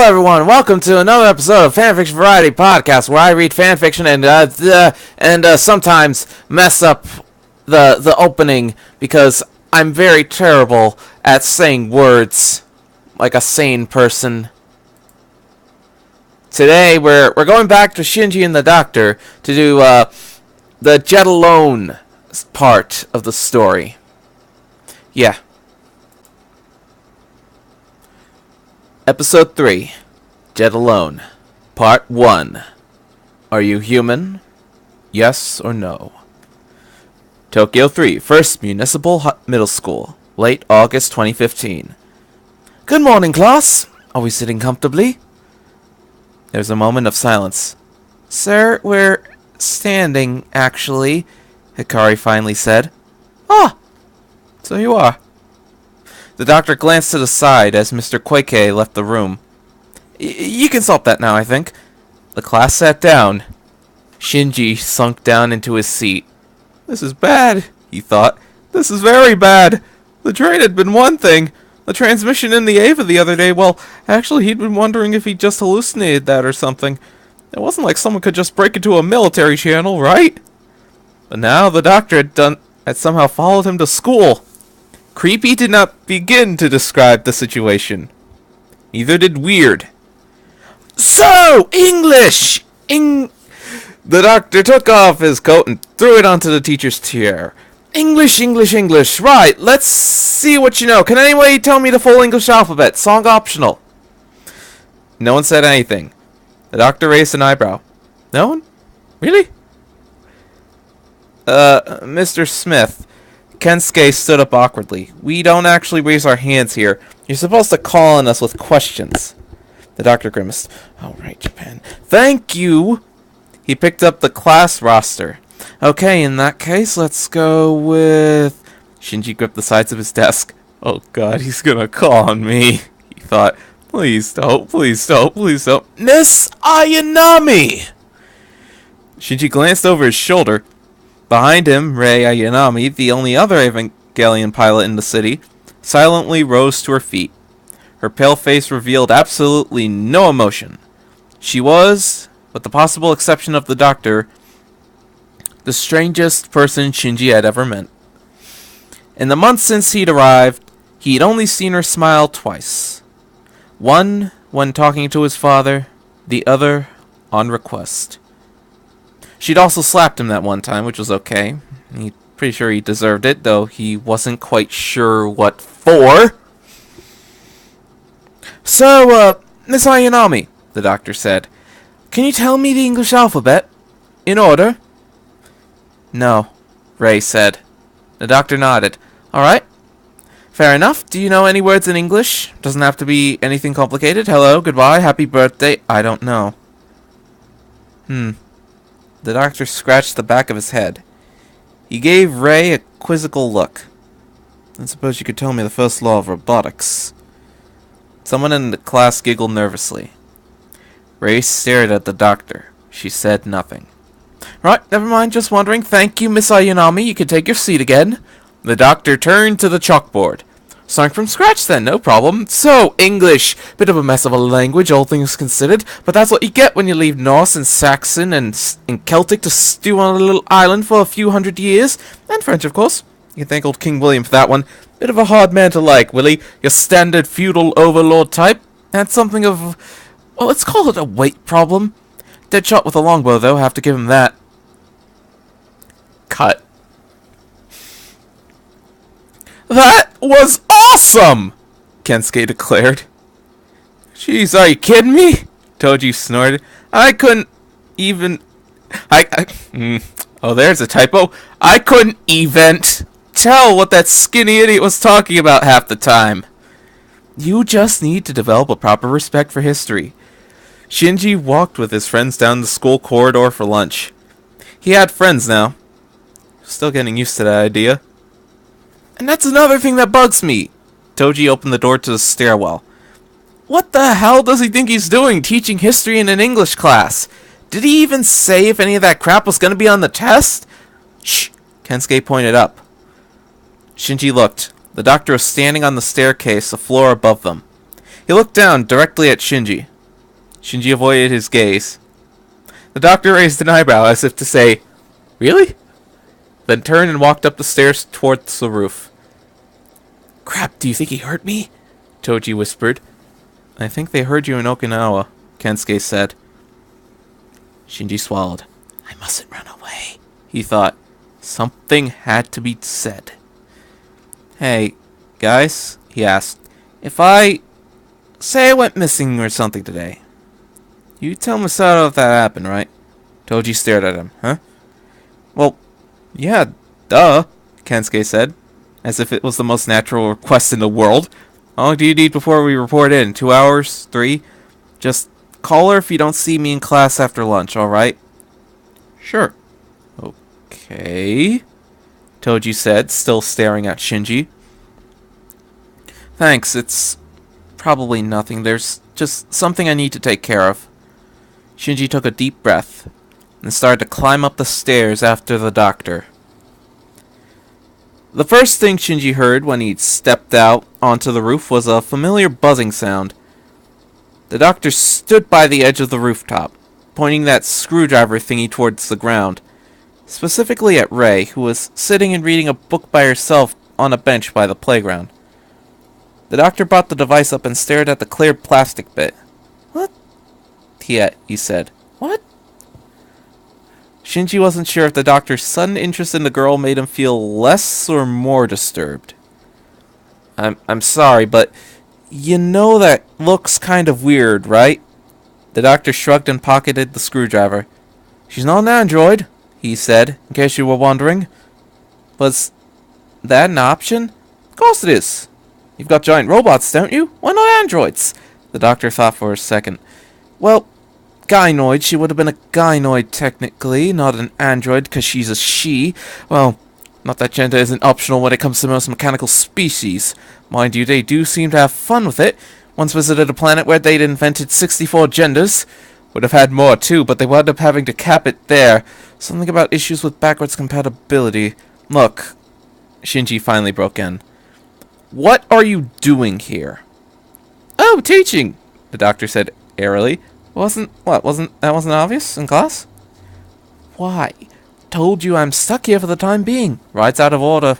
everyone, welcome to another episode of Fanfic Variety Podcast, where I read fanfiction and sometimes mess up the opening because I'm very terrible at saying words like a sane person. Today we're going back to Shinji and the Doctor to do the Jet Alone part of the story. Yeah. Episode 3, Jet Alone, Part 1. Are you human? Yes or no? Tokyo 3, First Municipal Middle School, late August 2015. Good morning, class. Are we sitting comfortably? There's a moment of silence. Sir, we're standing, actually, Hikari finally said. Ah, so you are. The doctor glanced to the side as Mr. Koike left the room. You can stop that now, I think. The class sat down. Shinji sunk down into his seat. This is bad, he thought. This is very bad. The train had been one thing. The transmission in the Ava the other day, well, actually he'd been wondering if he'd just hallucinated that or something. It wasn't like someone could just break into a military channel, right? But now the doctor had somehow followed him to school. Creepy did not begin to describe the situation. Neither did Weird. So, English! The doctor took off his coat and threw it onto the teacher's chair. English, English, English. Right, let's see what you know. Can anybody tell me the full English alphabet? Song optional. No one said anything. The doctor raised an eyebrow. No one? Really? Mr. Smith. Kensuke stood up awkwardly. We don't actually raise our hands here. You're supposed to call on us with questions. The doctor grimaced. All right, Japan. Thank you. He picked up the class roster. Okay, in that case, let's go with... Shinji gripped the sides of his desk. Oh god, he's gonna call on me, he thought. Please don't, please don't, please don't. Miss Ayanami! Shinji glanced over his shoulder. Behind him, Rei Ayanami, the only other Evangelion pilot in the city, silently rose to her feet. Her pale face revealed absolutely no emotion. She was, with the possible exception of the doctor, the strangest person Shinji had ever met. In the months since he'd arrived, he'd only seen her smile twice. One when talking to his father, the other on request. She'd also slapped him that one time, which was okay. He's pretty sure he deserved it, though he wasn't quite sure what for. So, Miss Ayanami, the doctor said, can you tell me the English alphabet? In order? No, Ray said. The doctor nodded. Alright. Fair enough. Do you know any words in English? Doesn't have to be anything complicated. Hello, goodbye, happy birthday. I don't know. The doctor scratched the back of his head. He gave Ray a quizzical look. I suppose you could tell me the first law of robotics. Someone in the class giggled nervously. Ray stared at the doctor. She said nothing. Right, never mind, just wondering. Thank you, Miss Ayanami. You can take your seat again. The doctor turned to the chalkboard. Starting from scratch then, no problem. So, English. Bit of a mess of a language, all things considered. But that's what you get when you leave Norse and Saxon and Celtic to stew on a little island for a few hundred years. And French, of course. You can thank old King William for that one. Bit of a hard man to like, Willie. Your standard feudal overlord type. Had something of... well, let's call it a weight problem. Dead shot with a longbow, though. Have to give him that. Cut. That was awesome! Kensuke declared. Jeez, are you kidding me? Toji snorted. I couldn't even... Oh, there's a typo. I couldn't even tell what that skinny idiot was talking about half the time. You just need to develop a proper respect for history. Shinji walked with his friends down the school corridor for lunch. He had friends now. Still getting used to that idea. And that's another thing that bugs me. Toji opened the door to the stairwell. What the hell does he think he's doing, teaching history in an English class? Did he even say if any of that crap was going to be on the test? Shh, Kensuke pointed up. Shinji looked. The doctor was standing on the staircase, a floor above them. He looked down directly at Shinji. Shinji avoided his gaze. The doctor raised an eyebrow as if to say, "Really?" Then turned and walked up the stairs towards the roof. "Crap, do you think he hurt me?" Toji whispered. "I think they heard you in Okinawa," Kensuke said. Shinji swallowed. "I mustn't run away," he thought. Something had to be said. "Hey, guys," he asked. Say I went missing or something today. You tell Masato if that happened, right?" Toji stared at him. "Huh?" "Well, yeah, duh," Kensuke said, as if it was the most natural request in the world. "How long do you need before we report in? 2 hours? 3? Just call her if you don't see me in class after lunch, alright?" "Sure." "Okay," Toji said, still staring at Shinji. "Thanks, it's probably nothing. There's just something I need to take care of." Shinji took a deep breath and started to climb up the stairs after the doctor. The first thing Shinji heard when he stepped out onto the roof was a familiar buzzing sound. The doctor stood by the edge of the rooftop, pointing that screwdriver thingy towards the ground, specifically at Rei, who was sitting and reading a book by herself on a bench by the playground. The doctor brought the device up and stared at the clear plastic bit. "What?" he said. "What?" Shinji wasn't sure if the doctor's sudden interest in the girl made him feel less or more disturbed. I'm sorry, but you know that looks kind of weird, right?" The doctor shrugged and pocketed the screwdriver. "She's not an android," he said, in case you were wondering. "Was that an option?" "Of course it is. You've got giant robots, don't you? Why not androids?" The doctor thought for a second. "Well, gynoid. She would have been a gynoid technically, not an android because she's a she. Well, not that gender isn't optional when it comes to most mechanical species. Mind you, they do seem to have fun with it. Once visited a planet where they'd invented 64 genders. Would have had more too, but they wound up having to cap it there. Something about issues with backwards compatibility. Look," Shinji finally broke in. "What are you doing here?" "Oh, teaching," the doctor said airily. Wasn't obvious in class?" "Why? Told you I'm stuck here for the time being. Ride's out of order.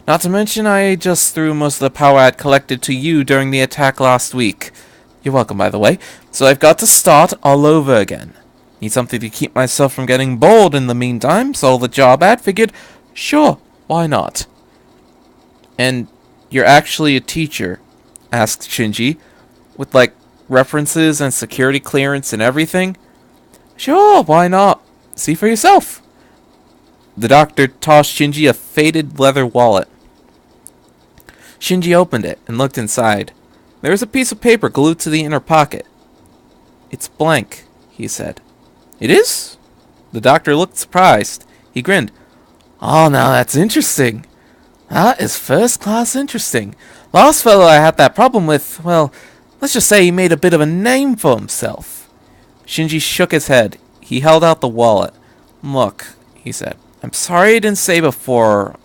Not to mention I just threw most of the power I'd collected to you during the attack last week. You're welcome, by the way. So I've got to start all over again. Need something to keep myself from getting bored in the meantime, so the job ad figured, sure, why not?" "And you're actually a teacher?" asked Shinji, "with like references and security clearance and everything?" "Sure, why not? See for yourself." The doctor tossed Shinji a faded leather wallet. Shinji opened it and looked inside. There was a piece of paper glued to the inner pocket. "It's blank," he said. "It is?" The doctor looked surprised. He grinned. "Oh, now that's interesting. That is first-class interesting. Last fellow I had that problem with, well, let's just say he made a bit of a name for himself." Shinji shook his head. He held out the wallet. "Look," he said. "I'm sorry I didn't say before.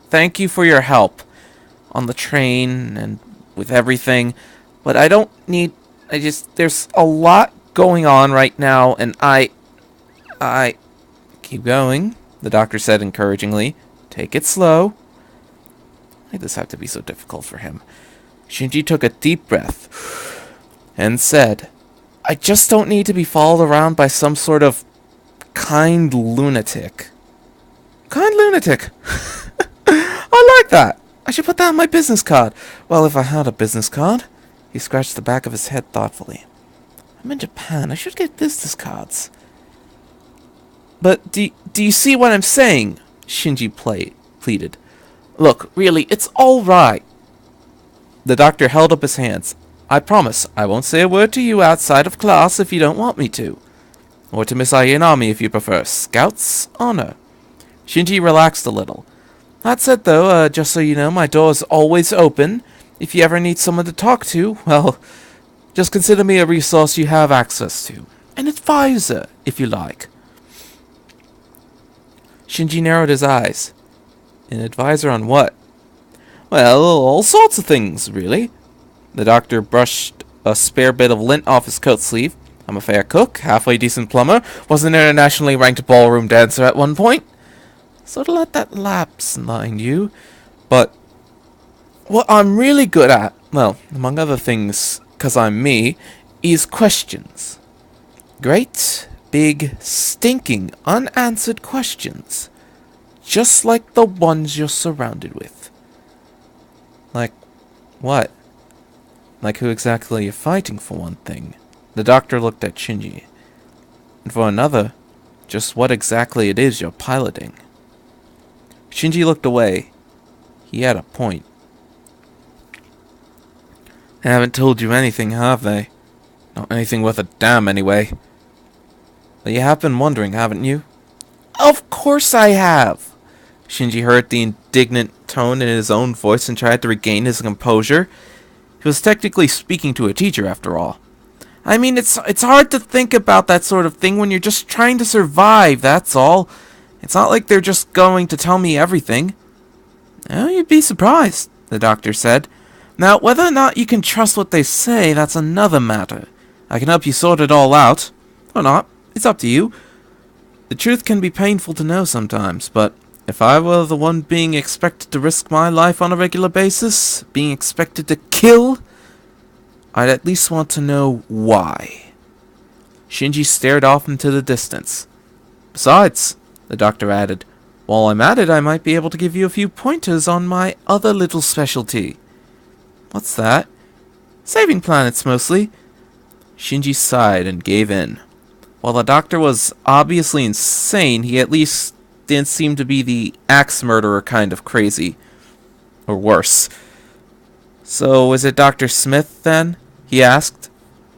Thank you for your help. On the train and with everything. But I don't need... there's a lot going on right now, and I... Keep going," the doctor said encouragingly. "Take it slow." Why does this have to be so difficult for him? Shinji took a deep breath and said, "I just don't need to be followed around by some sort of kind lunatic." "Kind lunatic?" "I like that. I should put that on my business card. Well, if I had a business card." He scratched the back of his head thoughtfully. "I'm in Japan. I should get business cards." "But do you see what I'm saying?" Shinji pleaded. "Look, really, it's all right." The doctor held up his hands. "I promise I won't say a word to you outside of class if you don't want me to. Or to Miss Ayanami if you prefer. Scout's honor." Shinji relaxed a little. "That said, though, just so you know, my door's always open. If you ever need someone to talk to, well, just consider me a resource you have access to. An advisor, if you like." Shinji narrowed his eyes. "An advisor on what?" "Well, all sorts of things, really." The doctor brushed a spare bit of lint off his coat sleeve. I'm a fair cook, halfway decent plumber, was an internationally ranked ballroom dancer at one point. So to let that lapse, mind you. But what I'm really good at, well, among other things, 'cause I'm me, is questions. Great, big, stinking, unanswered questions. Just like the ones you're surrounded with. Like, what? Like who exactly you're fighting, for one thing. The doctor looked at Shinji. And for another, just what exactly it is you're piloting. Shinji looked away. He had a point. They haven't told you anything, have they? Not anything worth a damn, anyway. But you have been wondering, haven't you? Of course I have! Shinji heard the indignant tone in his own voice and tried to regain his composure. He was technically speaking to a teacher, after all. I mean, it's hard to think about that sort of thing when you're just trying to survive, that's all. It's not like they're just going to tell me everything. Oh, you'd be surprised, the doctor said. Now, whether or not you can trust what they say, that's another matter. I can help you sort it all out. Or not. It's up to you. The truth can be painful to know sometimes, but if I were the one being expected to risk my life on a regular basis, being expected to kill, I'd at least want to know why. Shinji stared off into the distance. Besides, the doctor added, while I'm at it, I might be able to give you a few pointers on my other little specialty. What's that? Saving planets, mostly. Shinji sighed and gave in. While the doctor was obviously insane, he at least didn't seem to be the axe murderer kind of crazy. Or worse. So, is it Dr. Smith, then? He asked.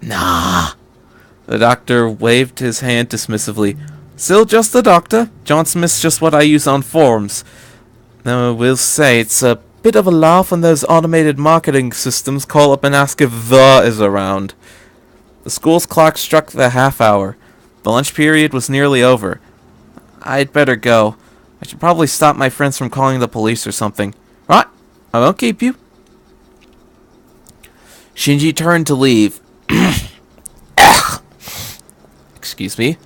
Nah. The doctor waved his hand dismissively. Still just the doctor. John Smith's just what I use on forums. Though I will say, it's a bit of a laugh when those automated marketing systems call up and ask if the is around. The school's clock struck the half hour. The lunch period was nearly over. I'd better go. I should probably stop my friends from calling the police or something. Right, I won't keep you. Shinji turned to leave. Excuse me.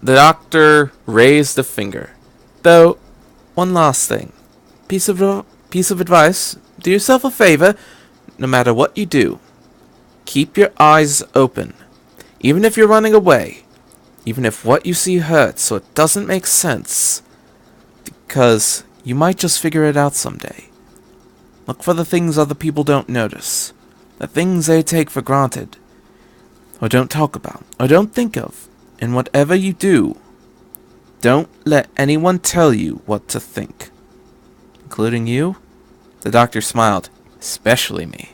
The doctor raised a finger. Though, one last thing. Piece of advice. Do yourself a favor. No matter what you do, keep your eyes open. Even if you're running away. Even if what you see hurts or it doesn't make sense. Because you might just figure it out someday. Look for the things other people don't notice. The things they take for granted. Or don't talk about. Or don't think of. And whatever you do, don't let anyone tell you what to think. Including you? The doctor smiled. Especially me.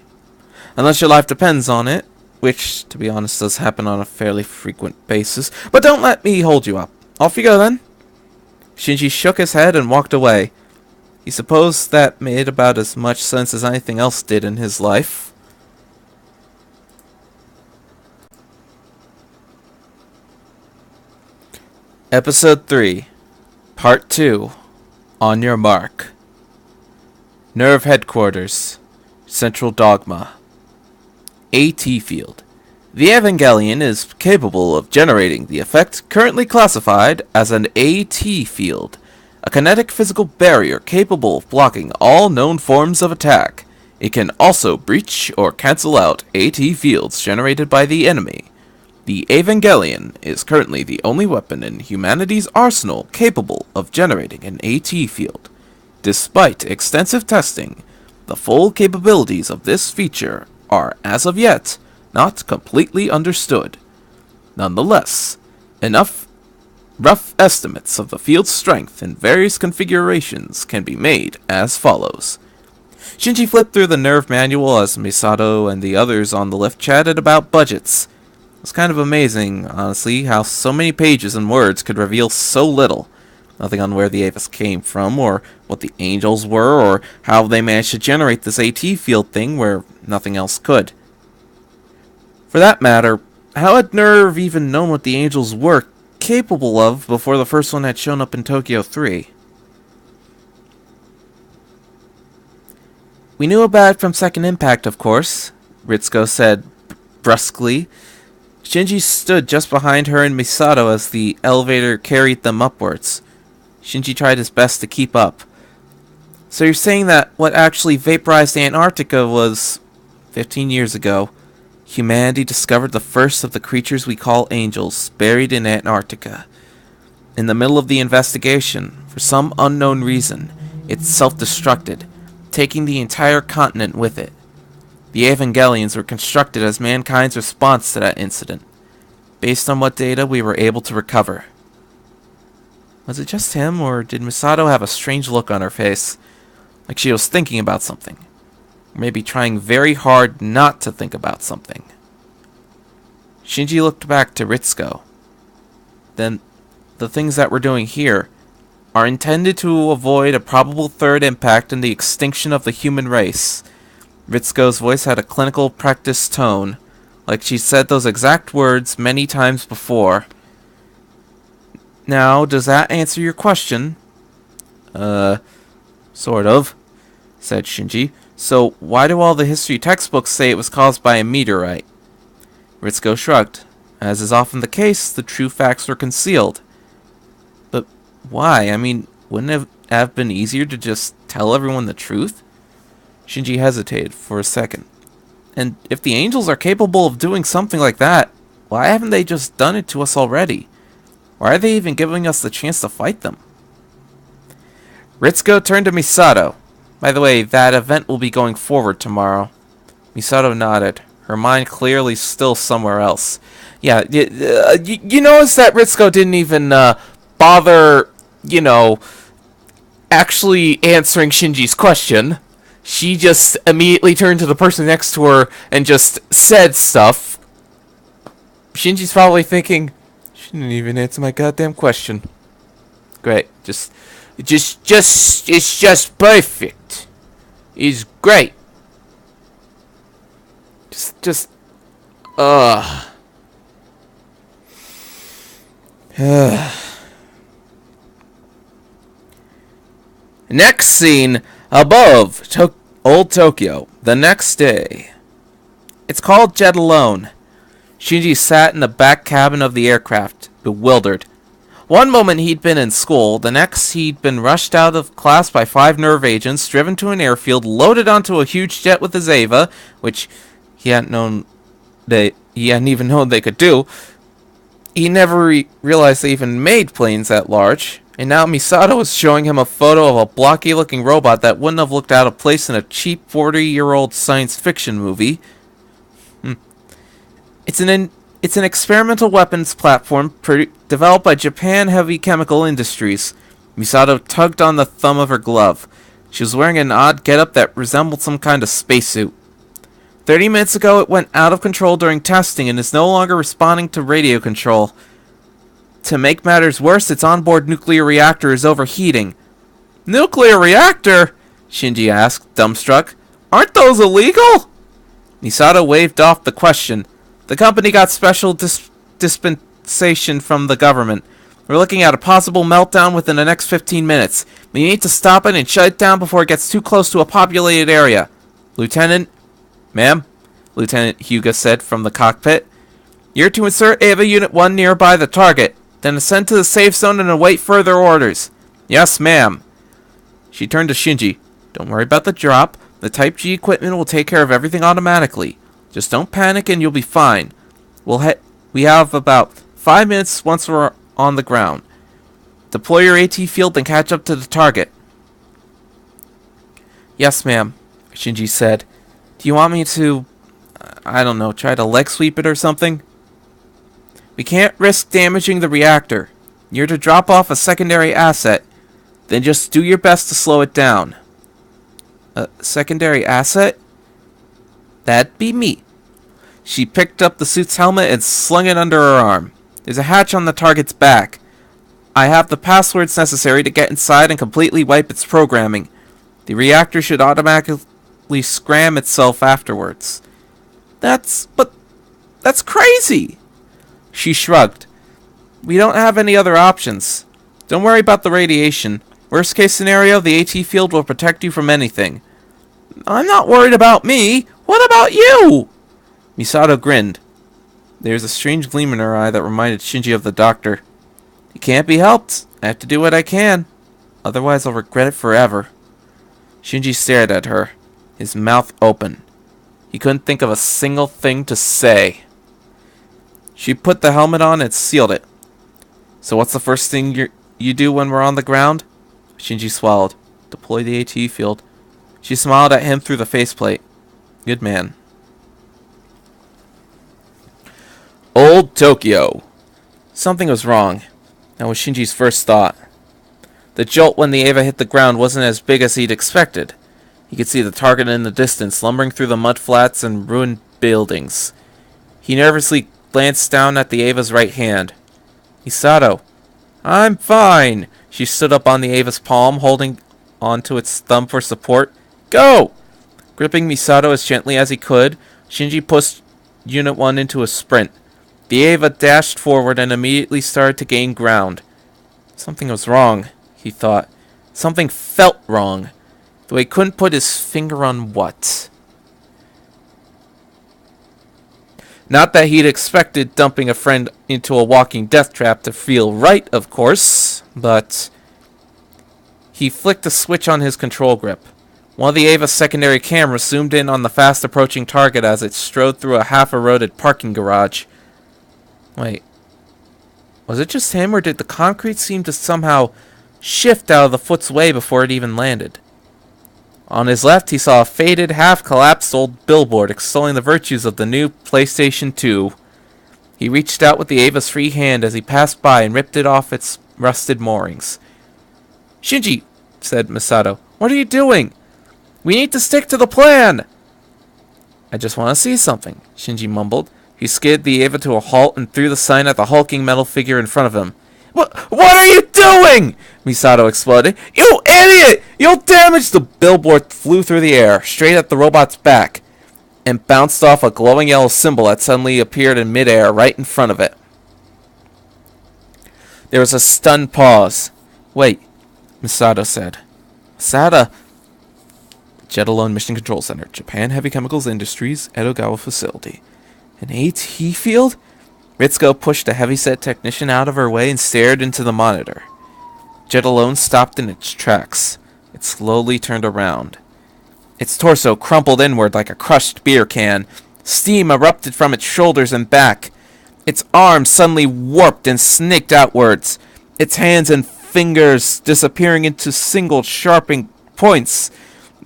Unless your life depends on it. Which, to be honest, does happen on a fairly frequent basis. But don't let me hold you up. Off you go, then. Shinji shook his head and walked away. He supposed that made about as much sense as anything else did in his life. Episode 3, Part 2, On Your Mark. Nerve Headquarters, Central Dogma. AT Field. The Evangelion is capable of generating the effect currently classified as an AT field, a kinetic physical barrier capable of blocking all known forms of attack. It can also breach or cancel out AT fields generated by the enemy. The Evangelion is currently the only weapon in humanity's arsenal capable of generating an AT field. Despite extensive testing, the full capabilities of this feature are, as of yet, not completely understood. Nonetheless, enough rough estimates of the field's strength in various configurations can be made as follows. Shinji flipped through the nerve manual as Misato and the others on the lift chatted about budgets. It was kind of amazing, honestly, how so many pages and words could reveal so little. Nothing on where the Avis came from, or what the angels were, or how they managed to generate this AT field thing where nothing else could. For that matter, how had Nerve even known what the angels were capable of before the first one had shown up in Tokyo 3? We knew about it from Second Impact, of course, Ritsuko said brusquely. Shinji stood just behind her and Misato as the elevator carried them upwards. Shinji tried his best to keep up. So you're saying that what actually vaporized Antarctica was 15 years ago. Humanity discovered the first of the creatures we call angels, buried in Antarctica. In the middle of the investigation, for some unknown reason, it self-destructed, taking the entire continent with it. The Evangelions were constructed as mankind's response to that incident, based on what data we were able to recover. Was it just him, or did Misato have a strange look on her face, like she was thinking about something? Or maybe trying very hard not to think about something? Shinji looked back to Ritsuko. Then, the things that we're doing here are intended to avoid a probable third impact in the extinction of the human race. Ritsuko's voice had a clinical practice tone, like she said those exact words many times before. Now, does that answer your question? Sort of, said Shinji. So, why do all the history textbooks say it was caused by a meteorite? Ritsuko shrugged. As is often the case, the true facts were concealed. But why? I mean, wouldn't it have been easier to just tell everyone the truth? Shinji hesitated for a second. And if the angels are capable of doing something like that, why haven't they just done it to us already? Why are they even giving us the chance to fight them? Ritsuko turned to Misato. By the way, that event will be going forward tomorrow. Misato nodded, her mind clearly still somewhere else. Yeah, you notice that Ritsuko didn't even bother, actually answering Shinji's question. She just immediately turned to the person next to her and just said stuff. Shinji's probably thinking, she didn't even answer my goddamn question. Great, it's just perfect. It's great. Next scene, above Old Tokyo, the next day. It's called Jet Alone. Shinji sat in the back cabin of the aircraft, bewildered. One moment he'd been in school, the next he'd been rushed out of class by 5 nerve agents, driven to an airfield, loaded onto a huge jet with his Ava, which he hadn't even known they could do. He never realized they even made planes that large. And now Misato was showing him a photo of a blocky-looking robot that wouldn't have looked out of place in a cheap 40-year-old science fiction movie. It's an experimental weapons platform developed by Japan Heavy Chemical Industries. Misato tugged on the thumb of her glove. She was wearing an odd getup that resembled some kind of spacesuit. 30 minutes ago, it went out of control during testing and is no longer responding to radio control. To make matters worse, its onboard nuclear reactor is overheating. Nuclear reactor? Shinji asked, dumbstruck. Aren't those illegal? Misato waved off the question. The company got special dispensation from the government. We're looking at a possible meltdown within the next 15 minutes. We need to stop it and shut it down before it gets too close to a populated area. Lieutenant? Ma'am? Lieutenant Hyuga said from the cockpit. You're to insert Ava Unit 1 nearby the target. Then ascend to the safe zone and await further orders. Yes, ma'am. She turned to Shinji. Don't worry about the drop. The Type G equipment will take care of everything automatically. Just don't panic and you'll be fine. We have about 5 minutes once we're on the ground. Deploy your AT field and catch up to the target. Yes, ma'am, Shinji said. Do you want me to, try to leg sweep it or something? We can't risk damaging the reactor. You're to drop off a secondary asset. Then just do your best to slow it down. A secondary asset? That'd be me. She picked up the suit's helmet and slung it under her arm. There's a hatch on the target's back. I have the passwords necessary to get inside and completely wipe its programming. The reactor should automatically scram itself afterwards. That's crazy! She shrugged. We don't have any other options. Don't worry about the radiation. Worst case scenario, the AT field will protect you from anything. I'm not worried about me. What about you? Misato grinned. There was a strange gleam in her eye that reminded Shinji of the doctor. It can't be helped. I have to do what I can. Otherwise, I'll regret it forever. Shinji stared at her, his mouth open. He couldn't think of a single thing to say. She put the helmet on and sealed it. So what's the first thing you do when we're on the ground? Shinji swallowed. Deploy the AT field. She smiled at him through the faceplate. Good man. Old Tokyo. Something was wrong. That was Shinji's first thought. The jolt when the Eva hit the ground wasn't as big as he'd expected. He could see the target in the distance, lumbering through the mud flats and ruined buildings. He nervously glanced down at the Eva's right hand. Misato. I'm fine. She stood up on the Eva's palm, holding onto its thumb for support. Go! Gripping Misato as gently as he could, Shinji pushed Unit 1 into a sprint. The Eva dashed forward and immediately started to gain ground. Something was wrong, he thought. Something felt wrong, though he couldn't put his finger on what. Not that he'd expected dumping a friend into a walking death trap to feel right, of course, but he flicked a switch on his control grip. One of the Eva's secondary cameras zoomed in on the fast-approaching target as it strode through a half-eroded parking garage. Wait, was it just him, or did the concrete seem to somehow shift out of the foot's way before it even landed? On his left, he saw a faded, half-collapsed old billboard extolling the virtues of the new PlayStation 2. He reached out with the Eva's free hand as he passed by and ripped it off its rusted moorings. Shinji, said Misato, what are you doing? We need to stick to the plan! I just want to see something, Shinji mumbled. He skidded the Eva to a halt and threw the sign at the hulking metal figure in front of him. What are you doing? Misato exploded. You idiot! You'll damage! The billboard flew through the air, straight at the robot's back, and bounced off a glowing yellow symbol that suddenly appeared in midair right in front of it. There was a stunned pause. Wait, Misato said. Sada. Jet Alone Mission Control Center, Japan Heavy Chemicals Industries, Edogawa Facility. An AT field? Ritsuko pushed a heavyset technician out of her way and stared into the monitor. Jet Alone stopped in its tracks. It slowly turned around. Its torso crumpled inward like a crushed beer can. Steam erupted from its shoulders and back. Its arms suddenly warped and snaked outwards, its hands and fingers disappearing into single sharpening points.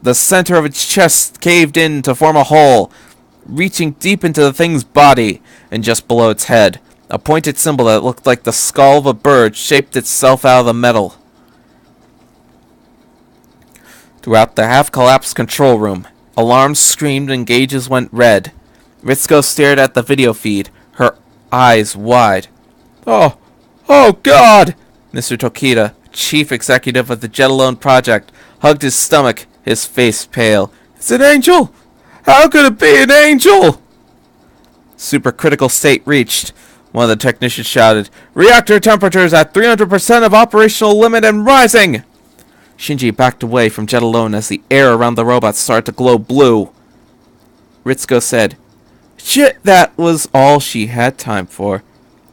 The center of its chest caved in to form a hole, reaching deep into the thing's body, and just below its head, a pointed symbol that looked like the skull of a bird shaped itself out of the metal. Throughout the half-collapsed control room, alarms screamed and gauges went red. Ritsuko stared at the video feed, her eyes wide. Oh God! Mr. Tokita, chief executive of the Jet Alone project, hugged his stomach, his face pale. It's an angel! How could it be an angel? Supercritical state reached. One of the technicians shouted, Reactor temperatures at 300% of operational limit and rising! Shinji backed away from Jet Alone as the air around the robot started to glow blue. Ritsuko said, Shit, that was all she had time for.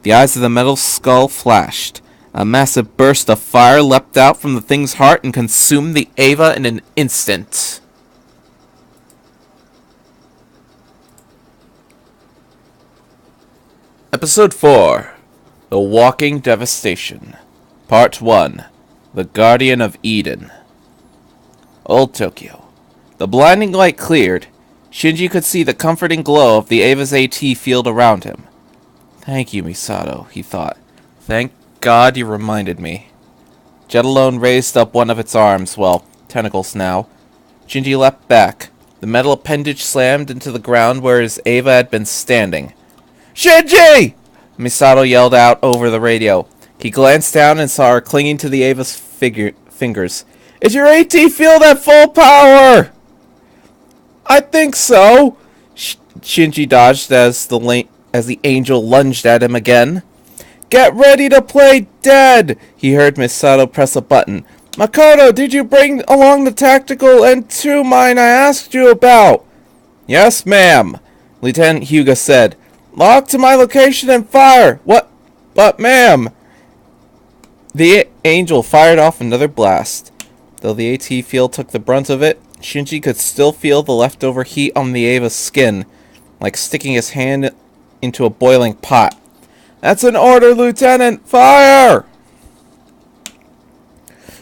The eyes of the metal skull flashed. A massive burst of fire leapt out from the thing's heart and consumed the Eva in an instant. Episode 4, The Walking Devastation, Part 1, The Guardian of Eden. Old Tokyo. The blinding light cleared. Shinji could see the comforting glow of the Eva's AT field around him. Thank you, Misato, he thought. Thank God you reminded me. Jet Alone raised up one of its arms, well, tentacles now. Shinji leapt back. The metal appendage slammed into the ground where his Eva had been standing. Shinji! Misato yelled out over the radio. He glanced down and saw her clinging to the Eva's fingers. Is your AT field at full power? I think so. Shinji dodged as the angel lunged at him again. Get ready to play dead! He heard Misato press a button. Makoto, did you bring along the tactical and 2 mine I asked you about? Yes, ma'am, Lieutenant Hyuga said. Log to my location and fire! What? But, ma'am! The Angel fired off another blast. Though the AT field took the brunt of it, Shinji could still feel the leftover heat on the Ava's skin, like sticking his hand into a boiling pot. That's an order, Lieutenant! Fire!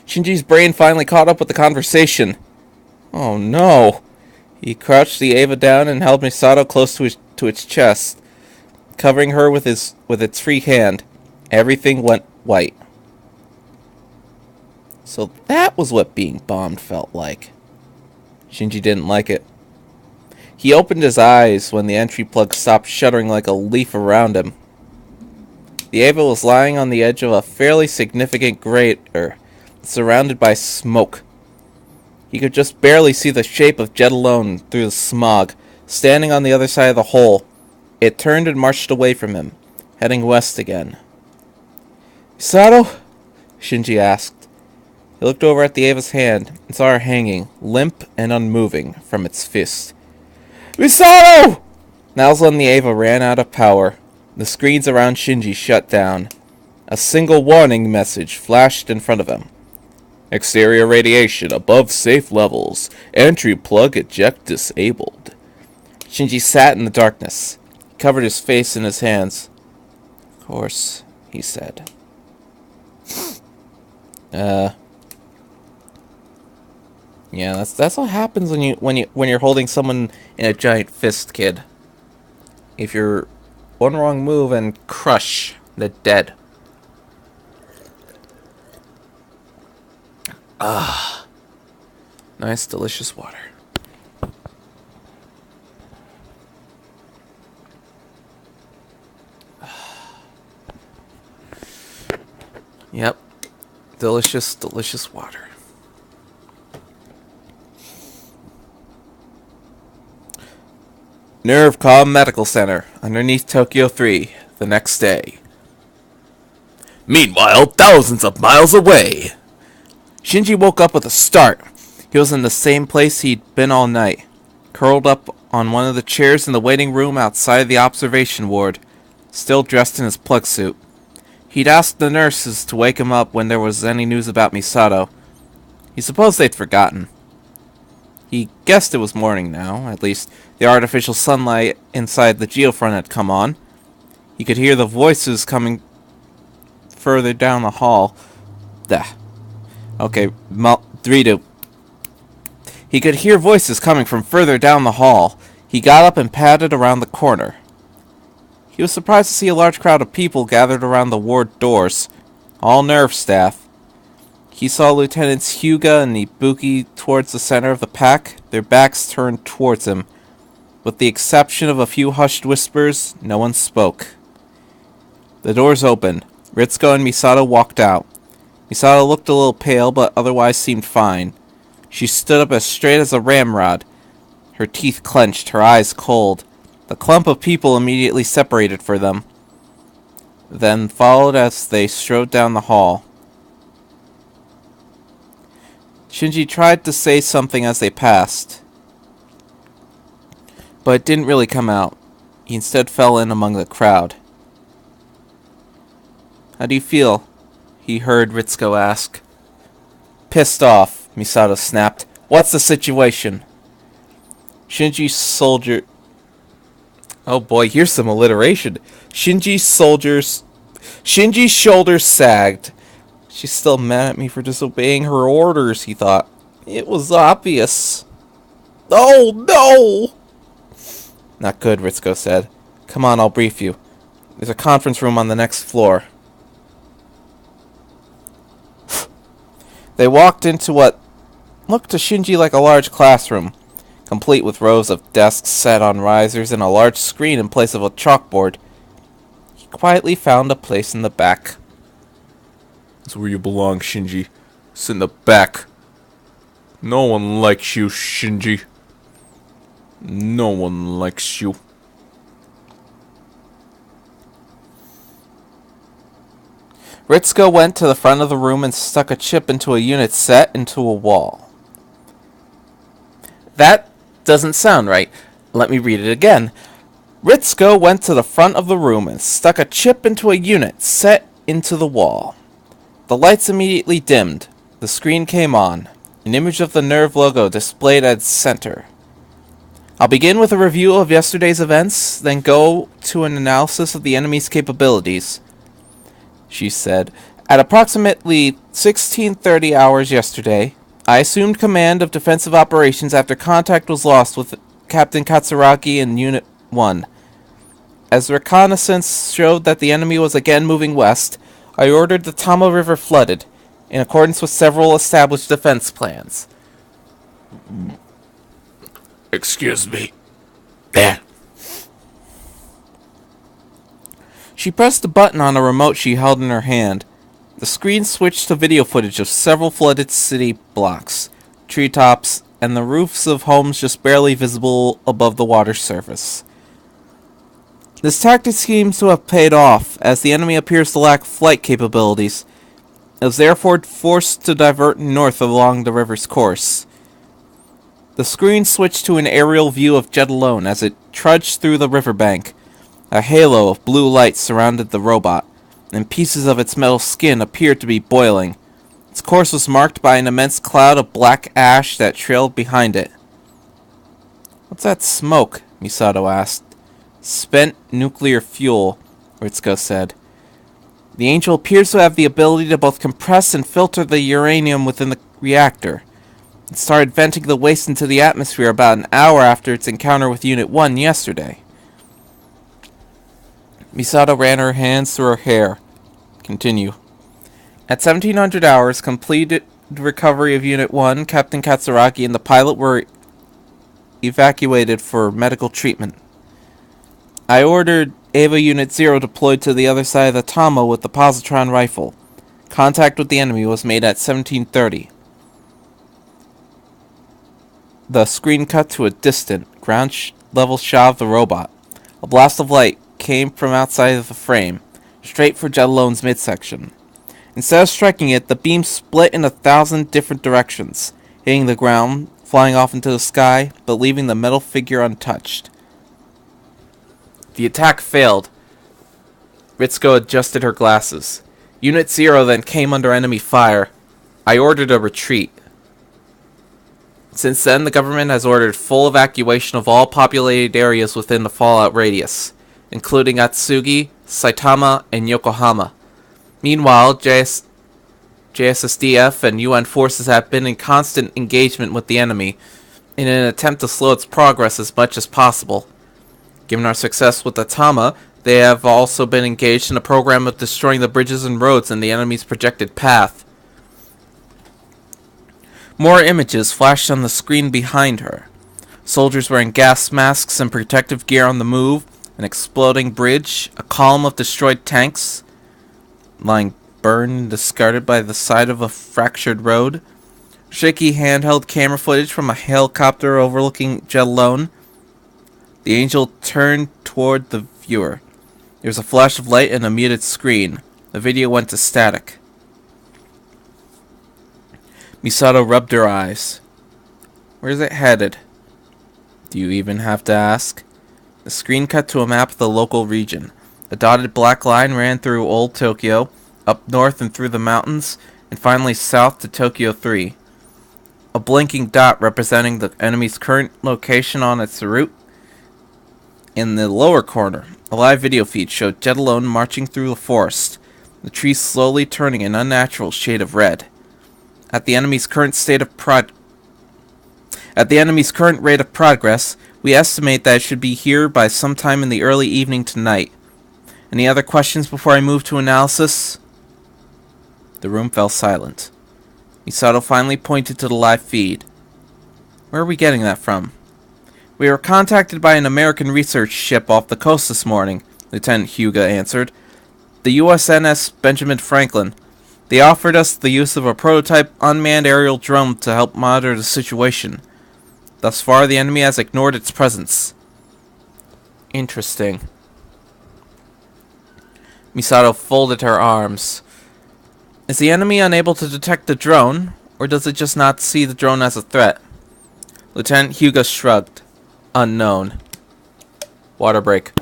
Shinji's brain finally caught up with the conversation. Oh no. He crouched the Ava down and held Misato close to its chest, covering her with its free hand. Everything went white. So that was what being bombed felt like. Shinji didn't like it. He opened his eyes when the entry plug stopped shuddering like a leaf around him. The Ava was lying on the edge of a fairly significant crater, surrounded by smoke. He could just barely see the shape of Jet alone through the smog, standing on the other side of the hole. It turned and marched away from him, heading west again. Misato? Shinji asked. He looked over at the Ava's hand and saw her hanging, limp and unmoving, from its fist. Misato! Nozzle and the Ava ran out of power. The screens around Shinji shut down. A single warning message flashed in front of him. Exterior radiation above safe levels. Entry plug eject disabled. Shinji sat in the darkness. He covered his face in his hands. Of course, he said. Yeah, that's what happens when you're holding someone in a giant fist, kid. If you're one wrong move and crush, they're dead. Ah, nice, delicious water. Yep, delicious, delicious water. Nervecom Medical Center, underneath Tokyo 3, the next day. Meanwhile, thousands of miles away. Shinji woke up with a start. He was in the same place he'd been all night, curled up on one of the chairs in the waiting room outside the observation ward, still dressed in his plug suit. He'd asked the nurses to wake him up when there was any news about Misato. He supposed they'd forgotten. He guessed it was morning now, at least the artificial sunlight inside the geofront had come on. He could hear the voices coming further down the hall. Okay, 3-2. He could hear voices coming from further down the hall. He got up and padded around the corner. He was surprised to see a large crowd of people gathered around the ward doors, all nerve staff. He saw Lieutenants Hyuga and Ibuki towards the center of the pack, their backs turned towards him. With the exception of a few hushed whispers, no one spoke. The doors opened. Ritsuko and Misato walked out. Misato looked a little pale, but otherwise seemed fine. She stood up as straight as a ramrod, her teeth clenched, her eyes cold. The clump of people immediately separated for them, then followed as they strode down the hall. Shinji tried to say something as they passed, but it didn't really come out. He instead fell in among the crowd. How do you feel? He heard Ritsuko ask. Pissed off, Misato snapped. What's the situation? Shinji's Oh boy, here's some alliteration. Shinji's shoulders sagged. She's still mad at me for disobeying her orders, he thought. It was obvious. Oh no! Not good, Ritsuko said. Come on, I'll brief you. There's a conference room on the next floor. They walked into what looked to Shinji like a large classroom, complete with rows of desks set on risers and a large screen in place of a chalkboard. He quietly found a place in the back. That's where you belong, Shinji. Sit in the back. No one likes you, Shinji. No one likes you. Ritsuko went to the front of the room and stuck a chip into a unit set into a wall. That doesn't sound right. Let me read it again. Ritsuko went to the front of the room and stuck a chip into a unit set into the wall. The lights immediately dimmed. The screen came on. An image of the Nerve logo displayed at its center. I'll begin with a review of yesterday's events, then go to an analysis of the enemy's capabilities, she said. At approximately 16:30 hours yesterday, I assumed command of defensive operations after contact was lost with Captain Katsuragi in Unit 1. As reconnaissance showed that the enemy was again moving west, I ordered the Tama River flooded, in accordance with several established defense plans. Excuse me. There. She pressed a button on a remote she held in her hand. The screen switched to video footage of several flooded city blocks, treetops, and the roofs of homes just barely visible above the water surface. This tactic seems to have paid off, as the enemy appears to lack flight capabilities. It was therefore forced to divert north along the river's course. The screen switched to an aerial view of Jet alone as it trudged through the riverbank. A halo of blue light surrounded the robot, and pieces of its metal skin appeared to be boiling. Its course was marked by an immense cloud of black ash that trailed behind it. "What's that smoke?" Misato asked. "Spent nuclear fuel," Ritsuko said. "The Angel appears to have the ability to both compress and filter the uranium within the reactor. It started venting the waste into the atmosphere about an hour after its encounter with Unit 1 yesterday." Misato ran her hands through her hair. Continue. "At 1700 hours, completed recovery of Unit 1, Captain Katsuragi and the pilot were evacuated for medical treatment. I ordered Ava Unit 0 deployed to the other side of the Tama with the positron rifle. Contact with the enemy was made at 1730. The screen cut to a distant, ground-level shot of the robot. A blast of light came from outside of the frame, straight for Jet Alone's midsection. Instead of striking it, the beam split in 1,000 different directions, hitting the ground, flying off into the sky, but leaving the metal figure untouched. The attack failed. Ritsuko adjusted her glasses. Unit 0 then came under enemy fire. I ordered a retreat. Since then, the government has ordered full evacuation of all populated areas within the fallout radius, including Atsugi, Saitama, and Yokohama. Meanwhile, JSSDF and UN forces have been in constant engagement with the enemy in an attempt to slow its progress as much as possible. Given our success with the Tama, they have also been engaged in a program of destroying the bridges and roads in the enemy's projected path. More images flashed on the screen behind her. Soldiers wearing gas masks and protective gear on the move, an exploding bridge, a column of destroyed tanks lying burned and discarded by the side of a fractured road, shaky handheld camera footage from a helicopter overlooking Jet alone. The Angel turned toward the viewer. There was a flash of light and a muted screen. The video went to static. Misato rubbed her eyes. "Where's it headed?" "Do you even have to ask?" The screen cut to a map of the local region. A dotted black line ran through Old Tokyo, up north and through the mountains, and finally south to Tokyo 3. A blinking dot representing the enemy's current location on its route. In the lower corner, a live video feed showed Jet alone marching through the forest, the trees slowly turning an unnatural shade of red. At the enemy's current rate of progress, we estimate that it should be here by sometime in the early evening tonight. Any other questions before I move to analysis? The room fell silent. Misato finally pointed to the live feed. "Where are we getting that from?" "We were contacted by an American research ship off the coast this morning," Lieutenant Hyuga answered. "The USNS Benjamin Franklin. They offered us the use of a prototype unmanned aerial drone to help monitor the situation. Thus far, the enemy has ignored its presence." "Interesting." Misato folded her arms. Is the enemy unable to detect the drone, or does it just not see the drone as a threat? Lieutenant Hugo shrugged. Unknown. Water break.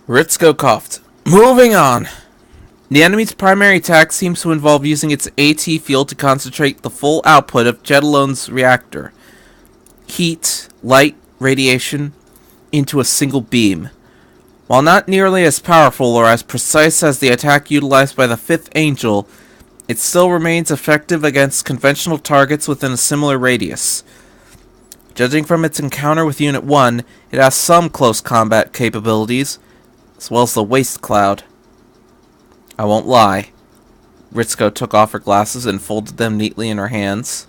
Ritsuko coughed. Moving on. The enemy's primary attack seems to involve using its AT field to concentrate the full output of Jetalone's reactor. Heat, light, radiation, into a single beam. While not nearly as powerful or as precise as the attack utilized by the Fifth Angel, it still remains effective against conventional targets within a similar radius. Judging from its encounter with Unit 1, it has some close combat capabilities, as well as the waste cloud. I won't lie. Ritsuko took off her glasses and folded them neatly in her hands.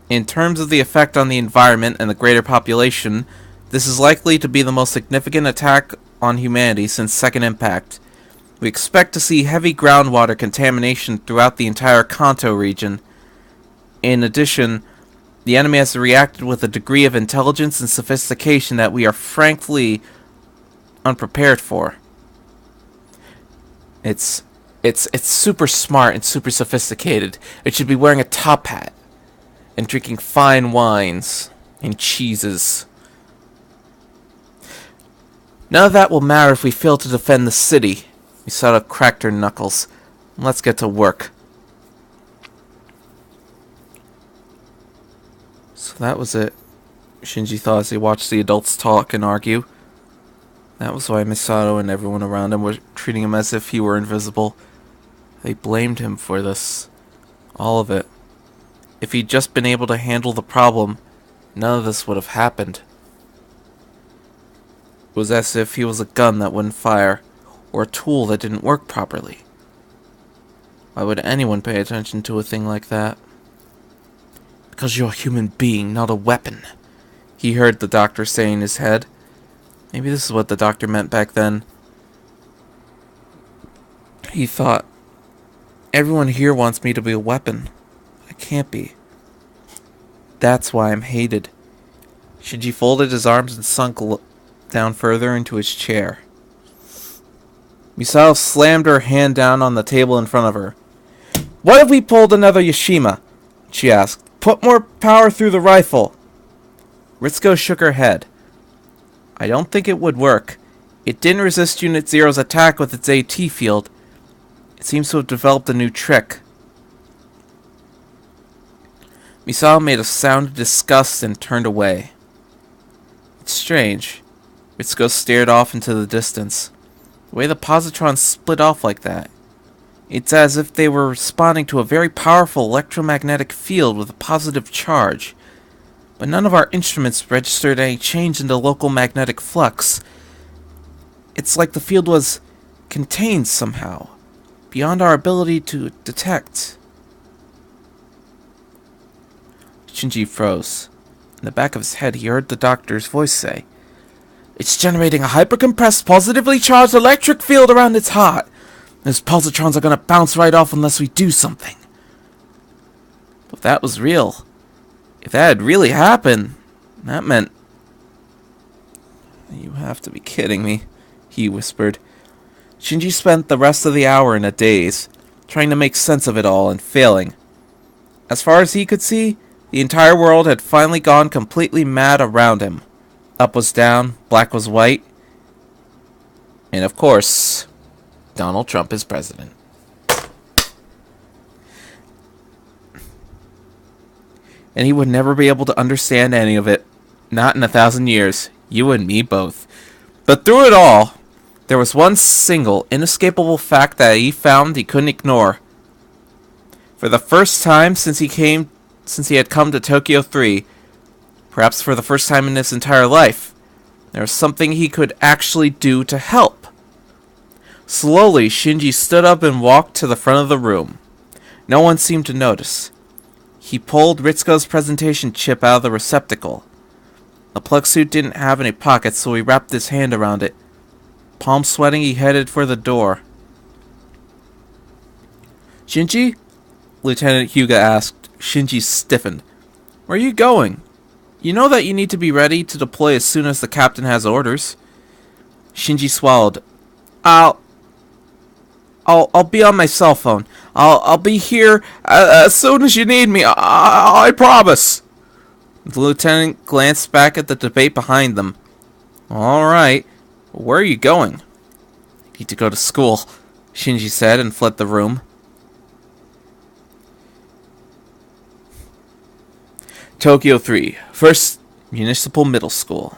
In terms of the effect on the environment and the greater population, this is likely to be the most significant attack on humanity since Second Impact. We expect to see heavy groundwater contamination throughout the entire Kanto region. In addition, the enemy has reacted with a degree of intelligence and sophistication that we are frankly unprepared for. It's super smart and super sophisticated. It should be wearing a top hat and drinking fine wines and cheeses. None of that will matter if we fail to defend the city. Misato cracked her knuckles. Let's get to work. So that was it, Shinji thought as he watched the adults talk and argue. That was why Misato and everyone around him were treating him as if he were invisible. They blamed him for this. All of it. If he'd just been able to handle the problem, none of this would have happened. It was as if he was a gun that wouldn't fire, or a tool that didn't work properly. Why would anyone pay attention to a thing like that? Because you're a human being, not a weapon, he heard the doctor say in his head. Maybe this is what the doctor meant back then. He thought, everyone here wants me to be a weapon. I can't be. That's why I'm hated. Shinji folded his arms and sunk down further into his chair. Misato slammed her hand down on the table in front of her. What if we pulled another Yashima? She asked. Put more power through the rifle. Ritsuko shook her head. I don't think it would work. It didn't resist Unit Zero's attack with its AT field. It seems to have developed a new trick. Misato made a sound of disgust and turned away. It's strange. Ritsuko stared off into the distance. The way the positrons split off like that. It's as if they were responding to a very powerful electromagnetic field with a positive charge. But none of our instruments registered any change in the local magnetic flux. It's like the field was contained somehow, beyond our ability to detect. Shinji froze. In the back of his head, he heard the doctor's voice say, It's generating a hypercompressed, positively charged electric field around its heart. Those positrons are going to bounce right off unless we do something. But if that was real, if that had really happened, that meant... You have to be kidding me, he whispered. Shinji spent the rest of the hour in a daze, trying to make sense of it all and failing. As far as he could see, the entire world had finally gone completely mad around him. Up was down, black was white. And of course, Donald Trump is president. And he would never be able to understand any of it. Not in 1,000 years. You and me both. But through it all, there was one single, inescapable fact that he found he couldn't ignore. For the first time since he had come to Tokyo 3, perhaps for the first time in his entire life, there was something he could actually do to help. Slowly, Shinji stood up and walked to the front of the room. No one seemed to notice. He pulled Ritsuko's presentation chip out of the receptacle. The plug suit didn't have any pockets, so he wrapped his hand around it. Palm sweating, he headed for the door. Shinji? Lieutenant Hyuga asked. Shinji stiffened. Where are you going? You know that you need to be ready to deploy as soon as the captain has orders. Shinji swallowed. I'll be on my cell phone. I'll be here as soon as you need me. I promise. The lieutenant glanced back at the debate behind them. All right. Where are you going? I need to go to school, Shinji said and fled the room. Tokyo 3, First Municipal Middle School.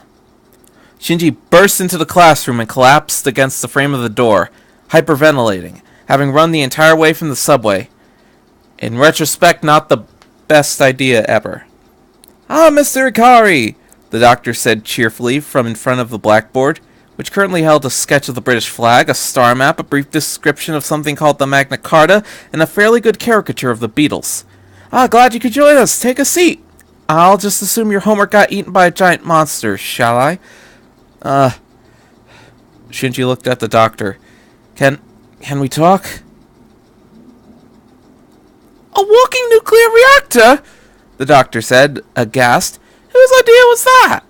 Shinji burst into the classroom and collapsed against the frame of the door, hyperventilating, having run the entire way from the subway. In retrospect, not the best idea ever. Ah, Mr. Ikari, the doctor said cheerfully from in front of the blackboard, which currently held a sketch of the British flag, a star map, a brief description of something called the Magna Carta, and a fairly good caricature of the Beatles. Ah, glad you could join us. Take a seat. I'll just assume your homework got eaten by a giant monster, shall I? Shinji looked at the doctor. Can we talk? A walking nuclear reactor? The doctor said, aghast. Whose idea was that?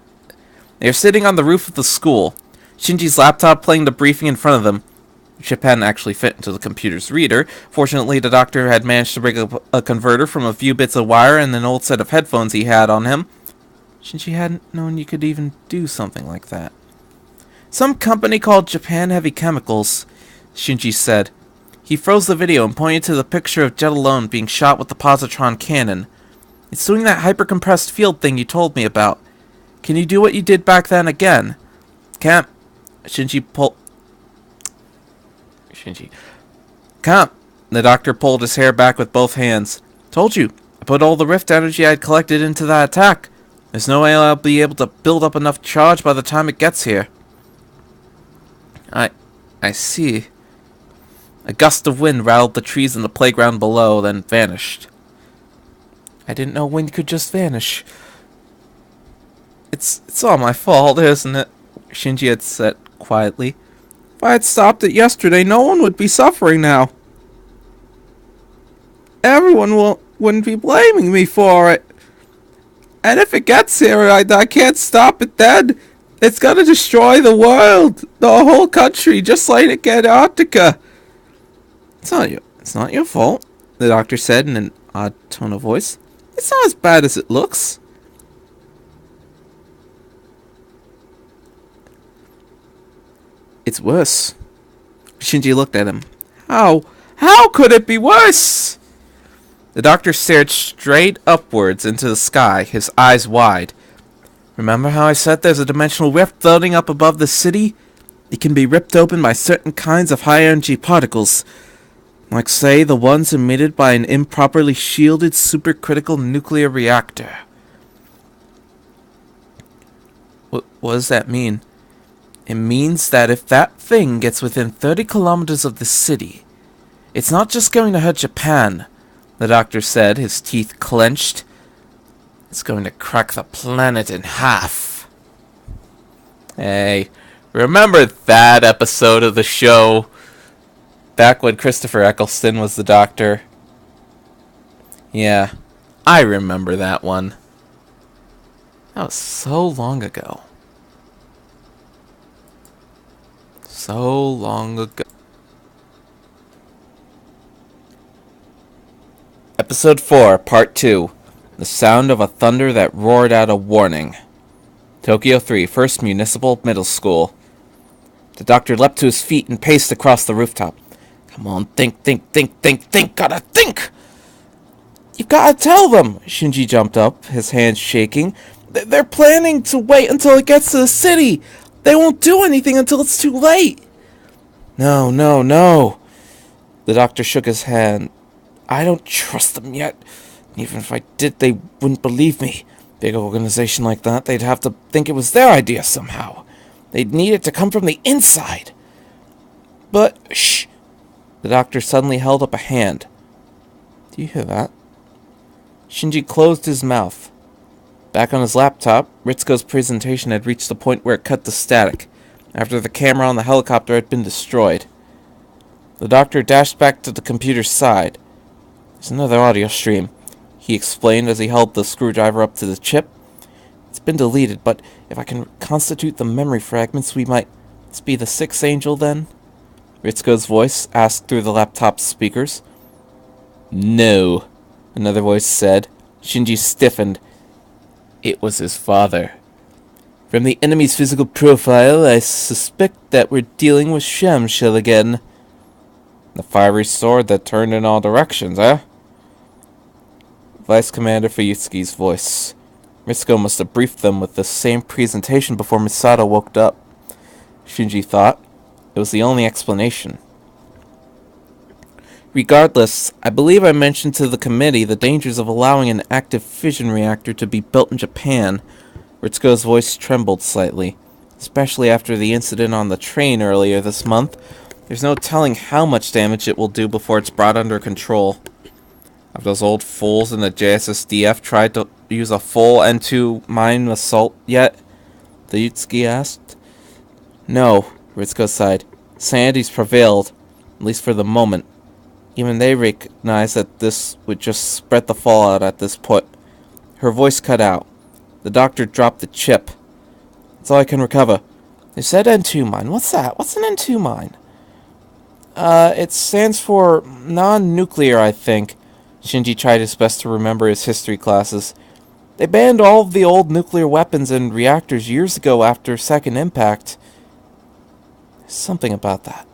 They were sitting on the roof of the school. Shinji's laptop playing the briefing in front of them. The chip hadn't actually fit into the computer's reader. Fortunately, the doctor had managed to break up a converter from a few bits of wire and an old set of headphones he had on him. Shinji hadn't known you could even do something like that. Some company called Japan Heavy Chemicals, Shinji said. He froze the video and pointed to the picture of Jet Alone being shot with the positron cannon. It's doing that hyper-compressed field thing you told me about. Can you do what you did back then again? Can't. Shinji. Can't. The doctor pulled his hair back with both hands. Told you. I put all the rift energy I had collected into that attack. There's no way I'll be able to build up enough charge by the time it gets here. I see. A gust of wind rattled the trees in the playground below, then vanished. I didn't know wind could just vanish. It's all my fault, isn't it? Shinji had said quietly. If I had stopped it yesterday, no one would be suffering now. Everyone wouldn't be blaming me for it. And if it gets here, I can't stop it then. It's gonna destroy the world, the whole country, just like Antarctica. It's not your fault, the doctor said in an odd tone of voice. It's not as bad as it looks. It's worse. Shinji looked at him. How? How could it be worse? The doctor stared straight upwards into the sky, his eyes wide. Remember how I said there's a dimensional rift floating up above the city? It can be ripped open by certain kinds of high-energy particles. Like, say, the ones emitted by an improperly shielded supercritical nuclear reactor. What does that mean? It means that if that thing gets within 30 kilometers of the city, it's not just going to hurt Japan, the doctor said, his teeth clenched. It's going to crack the planet in half. Hey, remember that episode of the show? Back when Christopher Eccleston was the doctor? Yeah, I remember that one. That was so long ago. So long ago. Episode 4, Part 2. The sound of a thunder that roared out a warning. Tokyo 3, First Municipal Middle School. The doctor leapt to his feet and paced across the rooftop. Come on, think, gotta think! You've gotta tell them! Shinji jumped up, his hands shaking. They're planning to wait until it gets to the city! They won't do anything until it's too late! No. The doctor shook his hand. I don't trust them yet. Even if I did, they wouldn't believe me. Big organization like that, they'd have to think it was their idea somehow. They'd need it to come from the inside. But, shh! The doctor suddenly held up a hand. Do you hear that? Shinji closed his mouth. Back on his laptop, Ritsuko's presentation had reached the point where it cut to static, after the camera on the helicopter had been destroyed. The doctor dashed back to the computer's side. There's another audio stream, he explained as he held the screwdriver up to the chip. It's been deleted, but if I can reconstitute the memory fragments, we might... This be the sixth angel, then? Ritsuko's voice asked through the laptop's speakers. No, another voice said. Shinji stiffened. It was his father. From the enemy's physical profile, I suspect that we're dealing with Shamshel again. The fiery sword that turned in all directions, eh? Vice Commander Fuyutsuki's voice. Ritsuko must have briefed them with the same presentation before Misato woke up. Shinji thought. It was the only explanation. Regardless, I believe I mentioned to the committee the dangers of allowing an active fission reactor to be built in Japan. Ritsuko's voice trembled slightly, especially after the incident on the train earlier this month. There's no telling how much damage it will do before it's brought under control. Have those old fools in the JSSDF tried to use a full N2 mine assault yet? Fuyutsuki asked. No, Ritsuko sighed. Sanity's prevailed, at least for the moment. Even they recognize that this would just spread the fallout at this point. Her voice cut out. The doctor dropped the chip. That's all I can recover. They said N2 mine. What's that? What's an N2 mine? It stands for non-nuclear, I think. Shinji tried his best to remember his history classes. They banned all of the old nuclear weapons and reactors years ago after Second Impact. There's something about that.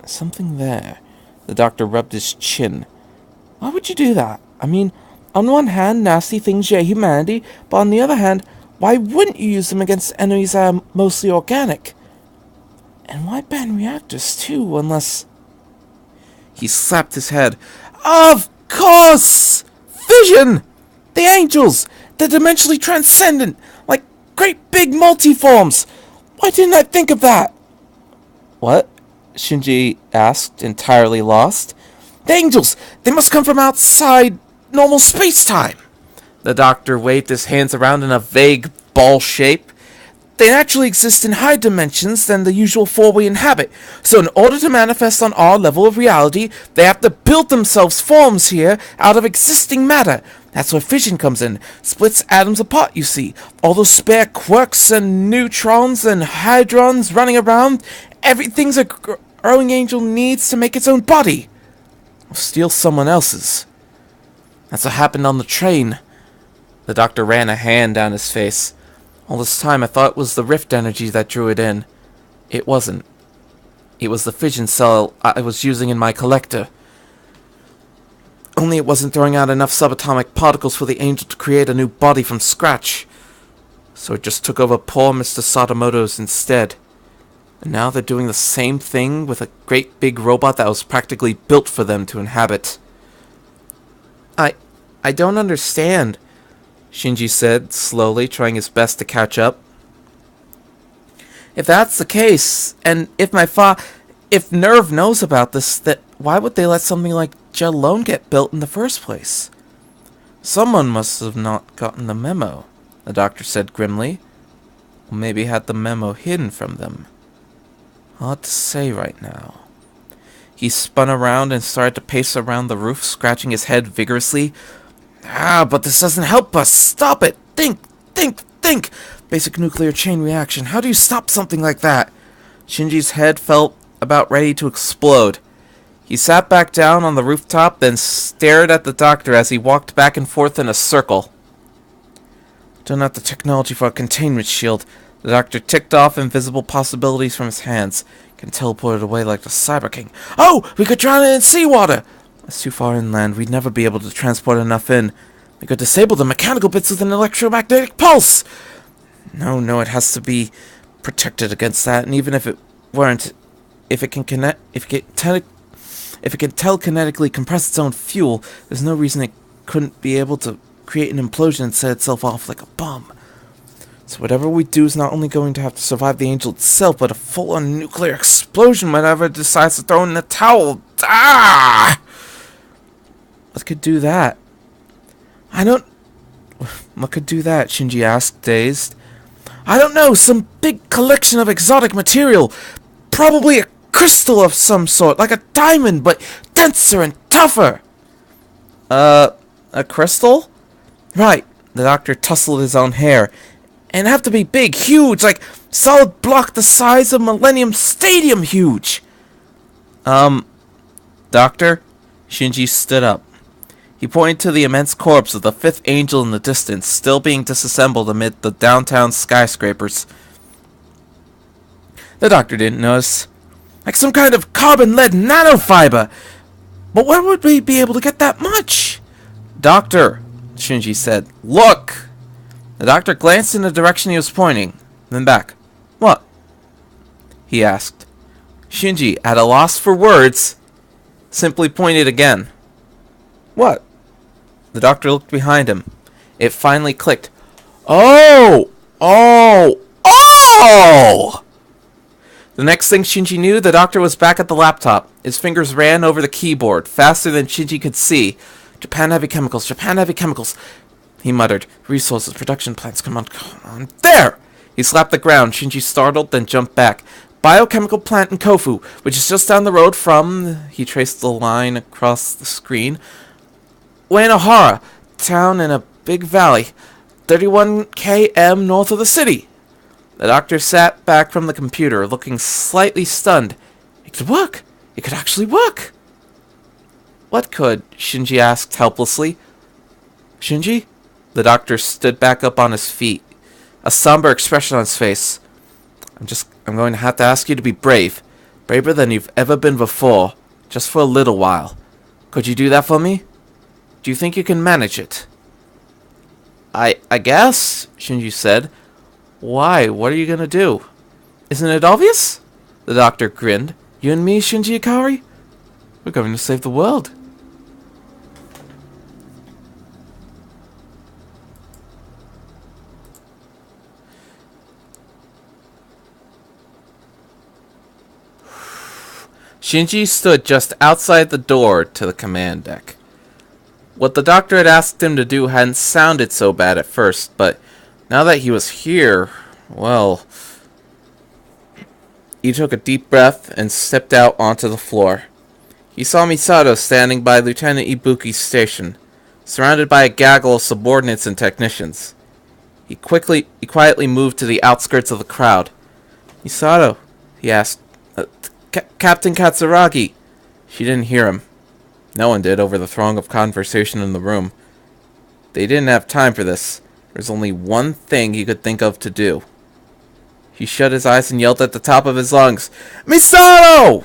Something there. The doctor rubbed his chin. Why would you do that? I mean, on one hand, nasty things share humanity, but on the other hand, why wouldn't you use them against enemies that are mostly organic? And why ban reactors too, unless... He slapped his head. Of course! Fission! The angels! They're dimensionally transcendent, like great big multiforms! Why didn't I think of that? What? Shinji asked, entirely lost. The angels! They must come from outside normal space-time! The doctor waved his hands around in a vague ball shape. They naturally exist in higher dimensions than the usual four we inhabit, so in order to manifest on our level of reality, they have to build themselves forms here out of existing matter. That's where fission comes in. Splits atoms apart, you see. All those spare quarks and neutrons and hadrons running around. Everything's a growing angel needs to make its own body. Or steal someone else's. That's what happened on the train. The doctor ran a hand down his face. All this time I thought it was the rift energy that drew it in. It wasn't. It was the fission cell I was using in my collector. Only it wasn't throwing out enough subatomic particles for the angel to create a new body from scratch. So it just took over poor Mr. Sadamoto's instead. And now they're doing the same thing with a great big robot that was practically built for them to inhabit. I don't understand, Shinji said, slowly, trying his best to catch up. If that's the case, and if if Nerve knows about this, that why would they let something like Jet Alone get built in the first place? Someone must have not gotten the memo, the doctor said grimly. Or maybe had the memo hidden from them. Hard to say right now. He spun around and started to pace around the roof, scratching his head vigorously. But this doesn't help us. Stop it. Think. Basic nuclear chain reaction. How do you stop something like that? Shinji's head felt about ready to explode. He sat back down on the rooftop, then stared at the doctor as he walked back and forth in a circle. Don't have the technology for a containment shield. The doctor ticked off invisible possibilities from his hands. Can teleport it away like the Cyber King. Oh! We could drown it in seawater! That's too far inland. We'd never be able to transport enough in. We could disable the mechanical bits with an electromagnetic pulse! No, it has to be protected against that, and even if it weren't, if it can telekinetically compress its own fuel, there's no reason it couldn't be able to create an implosion and set itself off like a bomb. So whatever we do is not only going to have to survive the angel itself, but a full-on nuclear explosion whenever it decides to throw in the towel. What could do that? I don't... What could do that? Shinji asked, dazed. I don't know, some big collection of exotic material. Probably a crystal of some sort, like a diamond, but denser and tougher. A crystal? Right. The doctor tousled his own hair. And have to be big, huge, like solid block the size of Millennium Stadium huge. Doctor? Shinji stood up. He pointed to the immense corpse of the fifth angel in the distance, still being disassembled amid the downtown skyscrapers. The doctor didn't notice. Like some kind of carbon-lead nanofiber. But where would we be able to get that much? Doctor, Shinji said, look! The doctor glanced in the direction he was pointing, then back. What? He asked. Shinji, at a loss for words, simply pointed again. What? The doctor looked behind him. It finally clicked. Oh! Oh! Oh! The next thing Shinji knew, the doctor was back at the laptop. His fingers ran over the keyboard, faster than Shinji could see. Japan Heavy Chemicals, Japan Heavy Chemicals. He muttered. Resources, production plants, come on, come on. There! He slapped the ground. Shinji startled, then jumped back. Biochemical plant in Kofu, which is just down the road from... He traced the line across the screen. Uenohara, town in a big valley, 31 km north of the city. The doctor sat back from the computer, looking slightly stunned. It could work. It could actually work. What could? Shinji asked helplessly. Shinji? The doctor stood back up on his feet, a somber expression on his face. I'm going to have to ask you to be brave. Braver than you've ever been before, just for a little while. Could you do that for me? Do you think you can manage it? I guess, Shinji said. Why? What are you gonna do? Isn't it obvious? The doctor grinned. You and me, Shinji Ikari? We're going to save the world. Shinji stood just outside the door to the command deck. What the doctor had asked him to do hadn't sounded so bad at first, but now that he was here, well... He took a deep breath and stepped out onto the floor. He saw Misato standing by Lieutenant Ibuki's station, surrounded by a gaggle of subordinates and technicians. He quietly moved to the outskirts of the crowd. Misato, he asked. Captain Katsuragi. She didn't hear him. No one did over the throng of conversation in the room. They didn't have time for this. There was only one thing he could think of to do. He shut his eyes and yelled at the top of his lungs, Misato!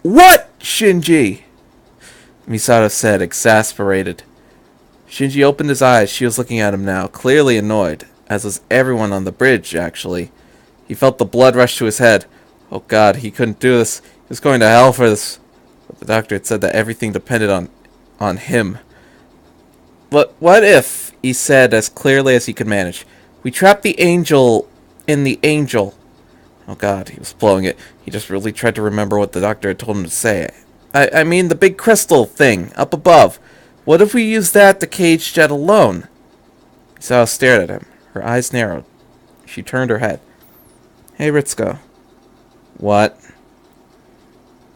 What, Shinji? Misato said, exasperated. Shinji opened his eyes. She was looking at him now, clearly annoyed, as was everyone on the bridge, actually. He felt the blood rush to his head. Oh God, he couldn't do this. He was going to hell for this. But the doctor had said that everything depended on him. But what if, he said as clearly as he could manage, we trapped the angel in the angel. Oh God, he was blowing it. He just really tried to remember what the doctor had told him to say. I mean the big crystal thing, up above. What if we used that to cage Jet alone? Isao stared at him. Her eyes narrowed. She turned her head. Hey, Ritsuko. What?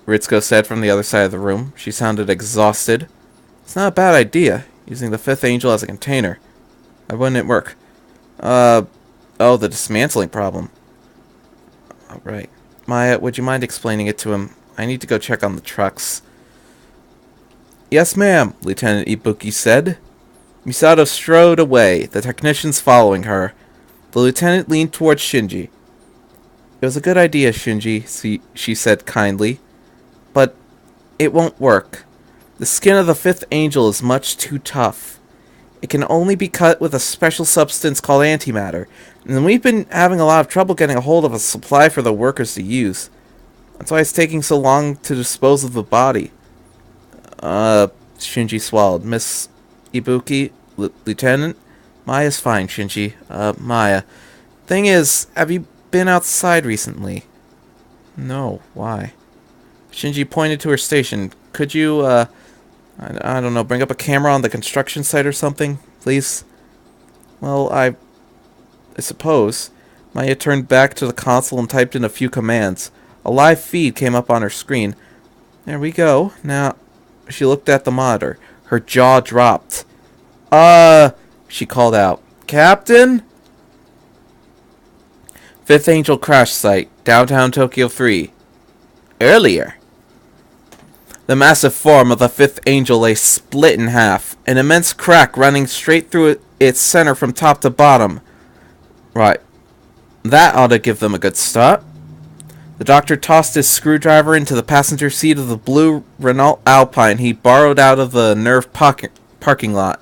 Ritsuko said from the other side of the room. She sounded exhausted. It's not a bad idea, using the fifth angel as a container. Why wouldn't it work? Oh, the dismantling problem. Alright. Maya, would you mind explaining it to him? I need to go check on the trucks. Yes, ma'am, Lieutenant Ibuki said. Misato strode away, the technicians following her. The lieutenant leaned towards Shinji. It was a good idea, Shinji, she said kindly. But it won't work. The skin of the fifth angel is much too tough. It can only be cut with a special substance called antimatter, and we've been having a lot of trouble getting a hold of a supply for the workers to use. That's why it's taking so long to dispose of the body. Shinji swallowed. Miss Ibuki, Lieutenant? Maya's fine, Shinji. Maya. Thing is, have you been outside recently? No, why? Shinji pointed to her station. Could you, I don't know, bring up a camera on the construction site or something, please? Well, I suppose. Maya turned back to the console and typed in a few commands. A live feed came up on her screen. There we go. Now, she looked at the monitor. Her jaw dropped. She called out. Captain? Fifth Angel crash site, downtown Tokyo 3. Earlier. The massive form of the Fifth Angel lay split in half, an immense crack running straight through its center from top to bottom. Right. That ought to give them a good start. The doctor tossed his screwdriver into the passenger seat of the blue Renault Alpine he borrowed out of the Nerve parking lot.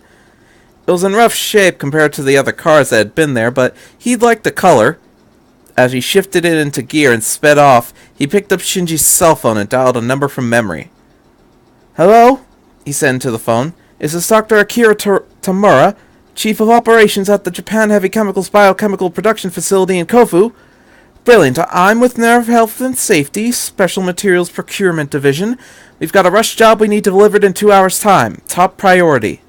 It was in rough shape compared to the other cars that had been there, but he liked the color. As he shifted it into gear and sped off, he picked up Shinji's cell phone and dialed a number from memory. Hello? He said into the phone. Is this Dr. Akira Tamura, Chief of Operations at the Japan Heavy Chemicals Biochemical Production Facility in Kofu? Brilliant. I'm with Nerve Health and Safety, Special Materials Procurement Division. We've got a rush job we need delivered in 2 hours' time. Top priority.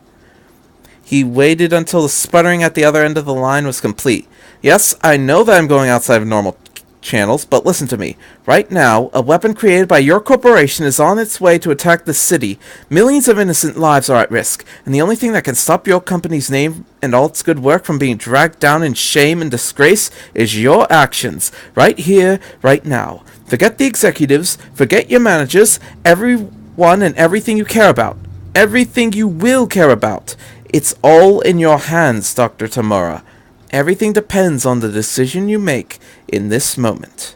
He waited until the sputtering at the other end of the line was complete. Yes, I know that I'm going outside of normal channels, but listen to me. Right now, a weapon created by your corporation is on its way to attack the city. Millions of innocent lives are at risk, and the only thing that can stop your company's name and all its good work from being dragged down in shame and disgrace is your actions. Right here, right now. Forget the executives, forget your managers, everyone and everything you care about. Everything you will care about. It's all in your hands, Dr. Tamura. Everything depends on the decision you make in this moment.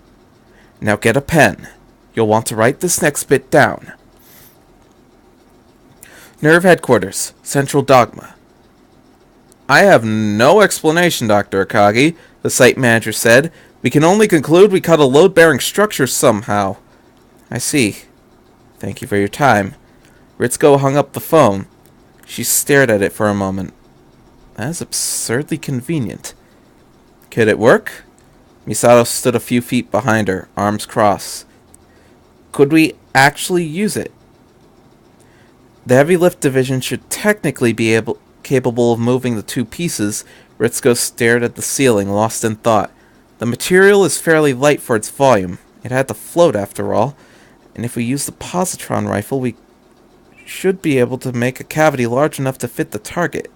Now get a pen. You'll want to write this next bit down. Nerve Headquarters, Central Dogma. I have no explanation, Dr. Akagi, the site manager said. We can only conclude we cut a load-bearing structure somehow. I see. Thank you for your time. Ritsuko hung up the phone. She stared at it for a moment. That is absurdly convenient. Could it work? Misato stood a few feet behind her, arms crossed. Could we actually use it? The heavy lift division should technically be capable of moving the two pieces. Ritsuko stared at the ceiling, lost in thought. The material is fairly light for its volume. It had to float after all. And if we use the positron rifle, we should be able to make a cavity large enough to fit the target.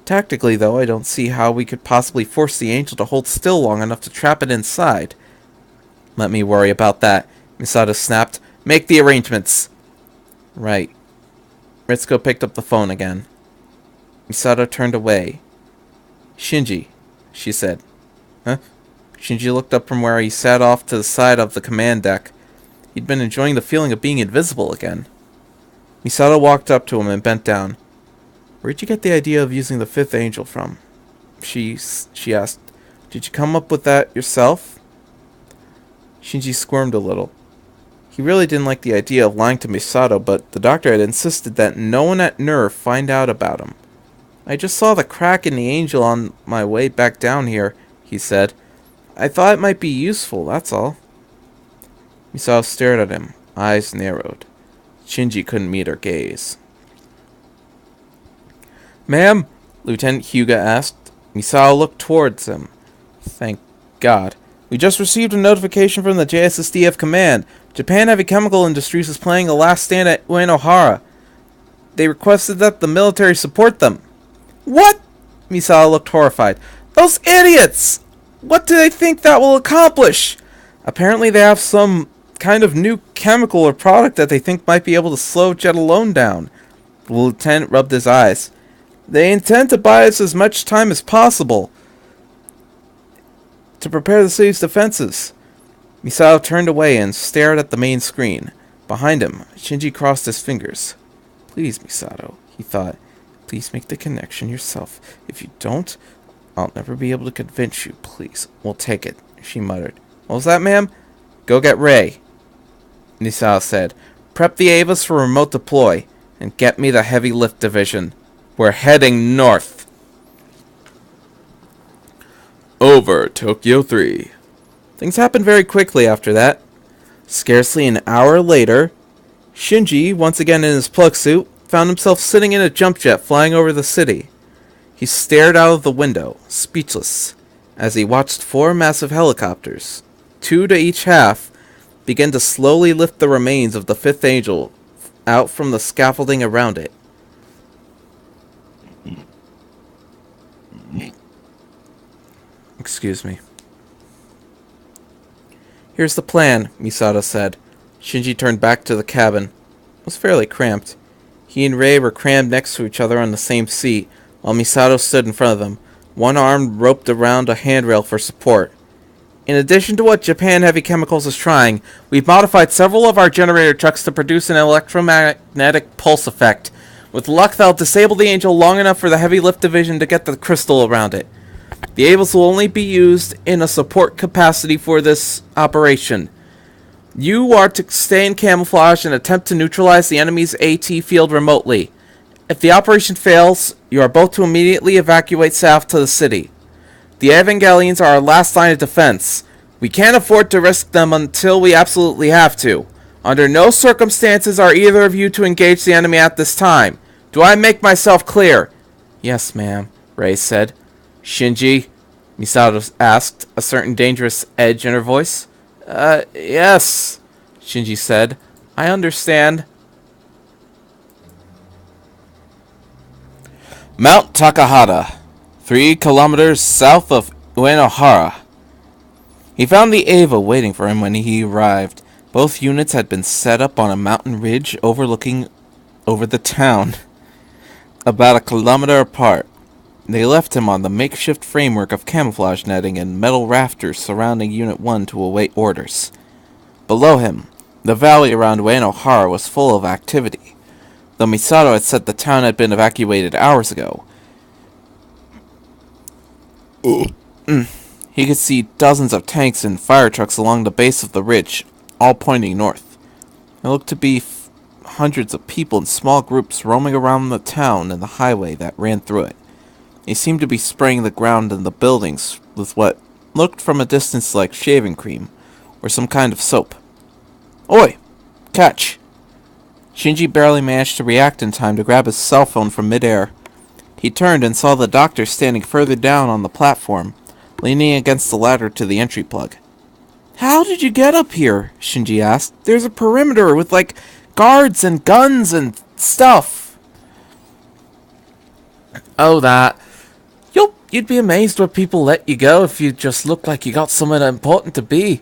Tactically, though, I don't see how we could possibly force the angel to hold still long enough to trap it inside. Let me worry about that, Misato snapped. Make the arrangements. Right. Ritsuko picked up the phone again. Misato turned away. Shinji, she said. Huh? Shinji looked up from where he sat off to the side of the command deck. He'd been enjoying the feeling of being invisible again. Misato walked up to him and bent down. Where'd you get the idea of using the Fifth Angel from? She asked. Did you come up with that yourself? Shinji squirmed a little. He really didn't like the idea of lying to Misato, but the doctor had insisted that no one at Nerve find out about him. I just saw the crack in the angel on my way back down here, he said. I thought it might be useful, that's all. Misato stared at him, eyes narrowed. Shinji couldn't meet her gaze. Ma'am? Lieutenant Hyuga asked. Misato looked towards him. Thank God. We just received a notification from the JSSDF command. Japan Heavy Chemical Industries is playing a last stand at Uenohara. They requested that the military support them. What? Misato looked horrified. Those idiots! What do they think that will accomplish? Apparently they have some kind of new chemical or product that they think might be able to slow Jet Alone down. The lieutenant rubbed his eyes. They intend to buy us as much time as possible to prepare the city's defenses. Misato turned away and stared at the main screen. Behind him, Shinji crossed his fingers. Please, Misato, he thought. Please make the connection yourself. If you don't, I'll never be able to convince you. Please, we'll take it, she muttered. What was that, ma'am? Go get Ray, Misato said. Prep the Avas for remote deploy, and get me the heavy lift division. We're heading north. Over Tokyo 3. Things happened very quickly after that. Scarcely an hour later, Shinji, once again in his plug suit, found himself sitting in a jump jet flying over the city. He stared out of the window, speechless, as he watched 4 massive helicopters, 2 to each half, begin to slowly lift the remains of the 5th angel out from the scaffolding around it. Excuse me. Here's the plan, Misato said. Shinji turned back to the cabin. It was fairly cramped. He and Rei were crammed next to each other on the same seat, while Misato stood in front of them, one arm roped around a handrail for support. In addition to what Japan Heavy Chemicals is trying, we've modified several of our generator trucks to produce an electromagnetic pulse effect. With luck, they'll disable the Angel long enough for the Heavy Lift Division to get the crystal around it. The Ables will only be used in a support capacity for this operation. You are to stay in camouflage and attempt to neutralize the enemy's AT field remotely. If the operation fails, you are both to immediately evacuate south to the city. The Evangelions are our last line of defense. We can't afford to risk them until we absolutely have to. Under no circumstances are either of you to engage the enemy at this time. Do I make myself clear? Yes, ma'am, Rei said. Shinji? Misato asked, a certain dangerous edge in her voice. Yes, Shinji said. I understand. Mount Takahata, 3 kilometers south of Uenohara. He found the Ava waiting for him when he arrived. Both units had been set up on a mountain ridge overlooking over the town, about a kilometer apart. They left him on the makeshift framework of camouflage netting and metal rafters surrounding Unit 1 to await orders. Below him, the valley around Uenohara was full of activity. Though Misato had said the town had been evacuated hours ago, he could see dozens of tanks and fire trucks along the base of the ridge, all pointing north. There looked to be hundreds of people in small groups roaming around the town and the highway that ran through it. They seemed to be spraying the ground and the buildings with what looked from a distance like shaving cream, or some kind of soap. Oi! Catch! Shinji barely managed to react in time to grab his cell phone from midair. He turned and saw the doctor standing further down on the platform, leaning against the ladder to the entry plug. How did you get up here? Shinji asked. There's a perimeter with, guards and guns and stuff. Oh, that. You'd be amazed what people let you go if you just looked like you got somewhere important to be.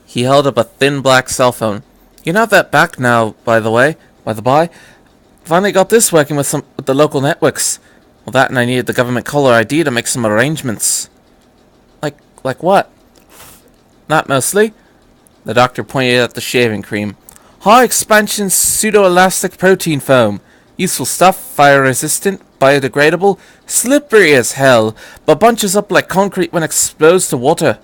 He held up a thin black cell phone. You're not that back now, by the by. Finally got this working with the local networks. Well, that and I needed the government caller ID to make some arrangements. Like what? Not mostly. The doctor pointed at the shaving cream. High expansion pseudo-elastic protein foam. Useful stuff, fire resistant, biodegradable, slippery as hell, but bunches up like concrete when exposed to water.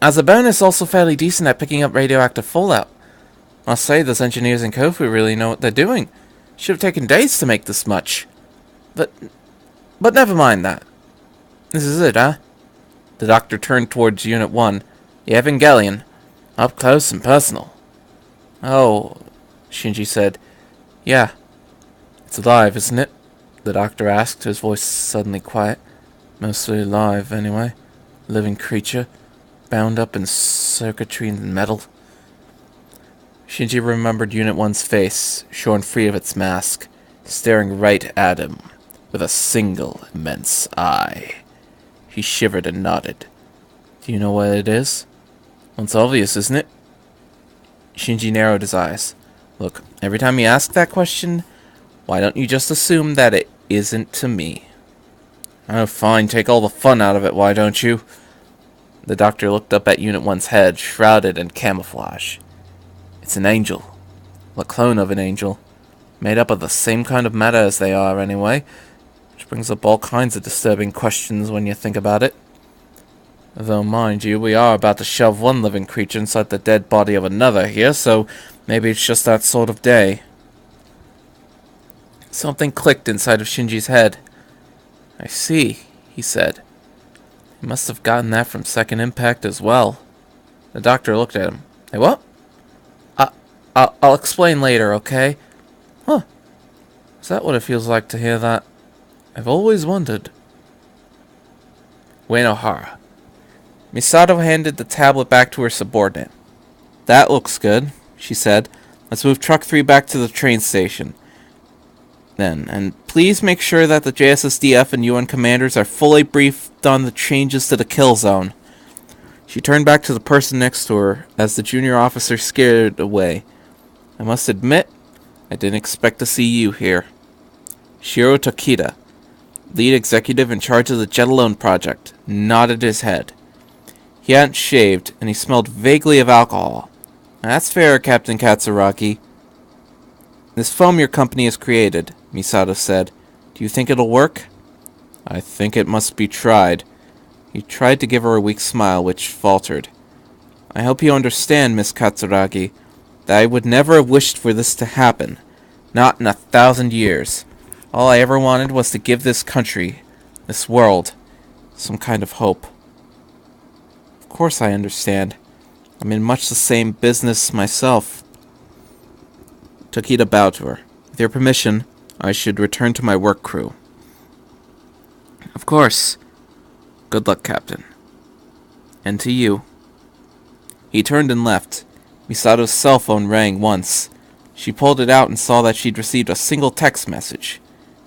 As a bonus, also fairly decent at picking up radioactive fallout. Must say, those engineers in Kofu really know what they're doing. Should have taken days to make this much. But never mind that. This is it, huh? The doctor turned towards Unit 1. The Evangelion. Up close and personal. Oh, Shinji said. Yeah. It's alive, isn't it? The doctor asked, his voice suddenly quiet. Mostly alive, anyway. Living creature. Bound up in circuitry and metal. Shinji remembered Unit 1's face, shorn free of its mask, staring right at him, with a single immense eye. He shivered and nodded. Do you know what it is? Well, it's obvious, isn't it? Shinji narrowed his eyes. Look, every time you ask that question, why don't you just assume that it isn't to me? Oh, fine, take all the fun out of it, why don't you? The doctor looked up at Unit 1's head, shrouded in camouflage. It's an angel. A clone of an angel. Made up of the same kind of matter as they are, anyway. Which brings up all kinds of disturbing questions when you think about it. Though, mind you, we are about to shove one living creature inside the dead body of another here, so maybe it's just that sort of day. Something clicked inside of Shinji's head. I see, he said. He must have gotten that from Second Impact as well. The doctor looked at him. Hey, what? I'll explain later, okay? Huh. Is that what it feels like to hear that? I've always wondered. Uenohara. Misato handed the tablet back to her subordinate. That looks good, she said. Let's move Truck 3 back to the train station. Then, and please make sure that the JSSDF and UN commanders are fully briefed on the changes to the kill zone. She turned back to the person next to her as the junior officer scared away. I must admit, I didn't expect to see you here. Shiro Takeda, lead executive in charge of the Jet Alone project, nodded his head. He hadn't shaved, and he smelled vaguely of alcohol. That's fair, Captain Katsuragi. This foam your company has created, Misato said. Do you think it'll work? I think it must be tried. He tried to give her a weak smile, which faltered. I hope you understand, Miss Katsuragi, that I would never have wished for this to happen. Not in 1,000 years. All I ever wanted was to give this country, this world, some kind of hope. Of course I understand. I'm in much the same business myself. Takeda bowed to her. With your permission, I should return to my work crew. Of course. Good luck, Captain. And to you. He turned and left. Misato's cell phone rang once. She pulled it out and saw that she'd received a single text message.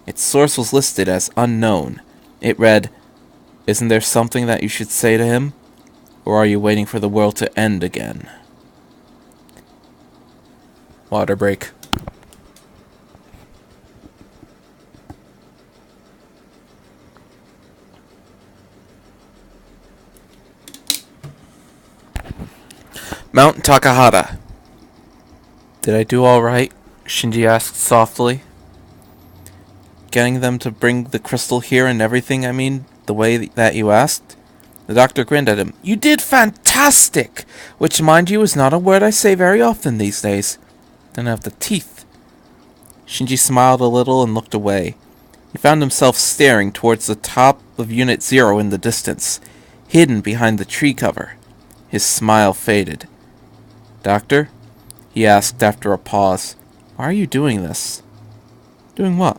Its source was listed as unknown. It read, "Isn't there something that you should say to him? Or are you waiting for the world to end again?" Water break. Mount Takahata. Did I do all right? Shinji asked softly. Getting them to bring the crystal here and everything, I mean, the way that you asked? The doctor grinned at him. You did fantastic! Which, mind you, is not a word I say very often these days. Don't have the teeth. Shinji smiled a little and looked away. He found himself staring towards the top of Unit 0 in the distance, hidden behind the tree cover. His smile faded. Doctor? He asked after a pause. Why are you doing this? Doing what?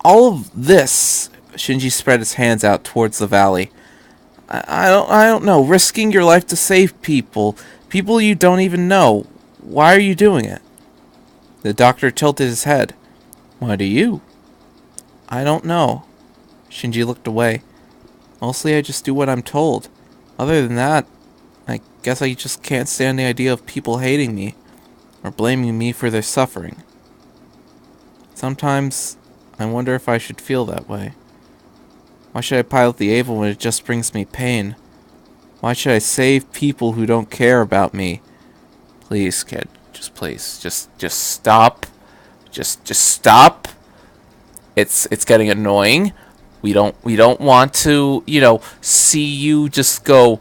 All of this. Shinji spread his hands out towards the valley. I don't know. Risking your life to save people. People you don't even know. Why are you doing it? The doctor tilted his head. Why do you? I don't know. Shinji looked away. Mostly I just do what I'm told. Other than that, I guess I just can't stand the idea of people hating me or blaming me for their suffering. Sometimes I wonder if I should feel that way. Why should I pilot the Ava when it just brings me pain? Why should I save people who don't care about me? Please, kid, just please, just stop. Just stop. It's getting annoying. We don't want to, see you just go.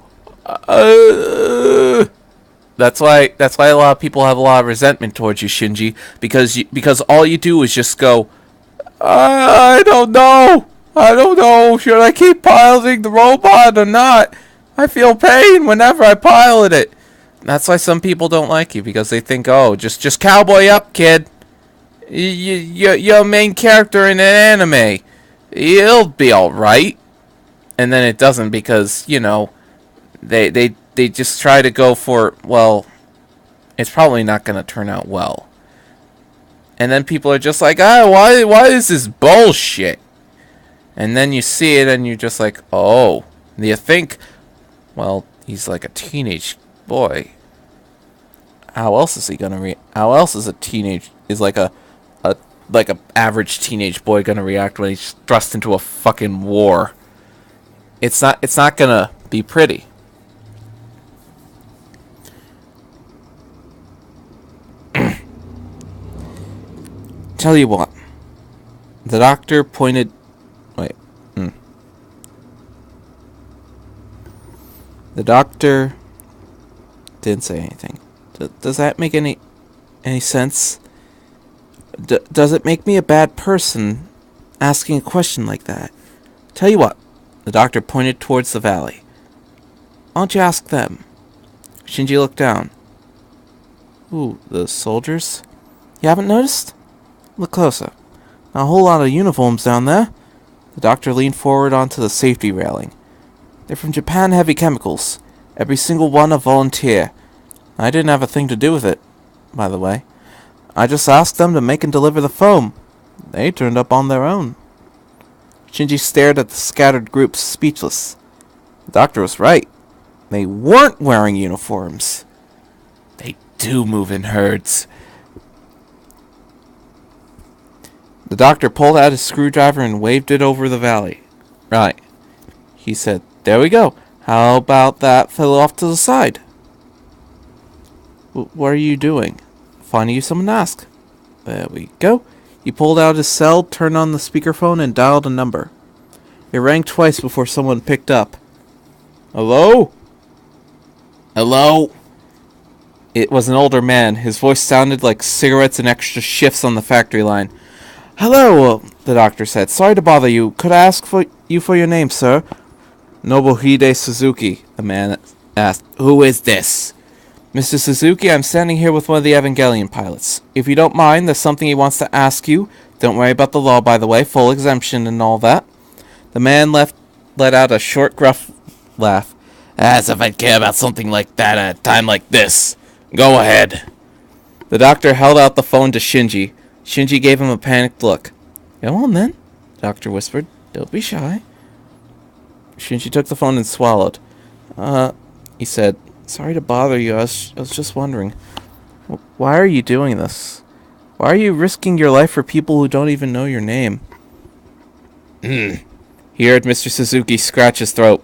That's why a lot of people have a lot of resentment towards you, Shinji, because all you do is just go. I don't know. Should I keep piloting the robot or not? I feel pain whenever I pilot it. That's why some people don't like you, because they think, oh, just cowboy up, kid. You're a main character in an anime. It'll be alright. And then it doesn't, because, they just try to go for, well, it's probably not going to turn out well. And then people are just like, why is this bullshit? And then you see it and you're just like, oh. And you think, well, he's like a teenage boy. How else is he gonna how else is like a average teenage boy gonna react when he's thrust into a fucking war? It's not gonna be pretty. Tell you what. The doctor pointed. Wait. The doctor didn't say anything. Does that make any sense? Does it make me a bad person asking a question like that? Tell you what. The doctor pointed towards the valley. Why don't you ask them? Shinji looked down. Ooh, the soldiers? You haven't noticed? Look closer. A whole lot of uniforms down there. The doctor leaned forward onto the safety railing. They're from Japan Heavy Chemicals. Every single one a volunteer. I didn't have a thing to do with it, by the way. I just asked them to make and deliver the foam. They turned up on their own. Shinji stared at the scattered groups, speechless. The doctor was right. They weren't wearing uniforms. They do move in herds. The doctor pulled out his screwdriver and waved it over the valley. Right. He said, there we go. How about that fell off to the side? What are you doing? Finding you someone to ask. There we go. He pulled out his cell, turned on the speakerphone, and dialed a number. It rang twice before someone picked up. Hello? Hello? It was an older man. His voice sounded like cigarettes and extra shifts on the factory line. Hello, the doctor said. Sorry to bother you. Could I ask for your name, sir? Nobuhide Suzuki, the man asked. Who is this? Mr. Suzuki, I'm standing here with one of the Evangelion pilots. If you don't mind, there's something he wants to ask you. Don't worry about the law, by the way. Full exemption and all that. The man let out a short, gruff laugh. As if I'd care about something like that at a time like this. Go ahead. The doctor held out the phone to Shinji. Shinji gave him a panicked look. Go on, then, the doctor whispered. Don't be shy. Shinji took the phone and swallowed. He said, sorry to bother you. I was just wondering. Why are you doing this? Why are you risking your life for people who don't even know your name? He heard Mr. Suzuki scratch his throat.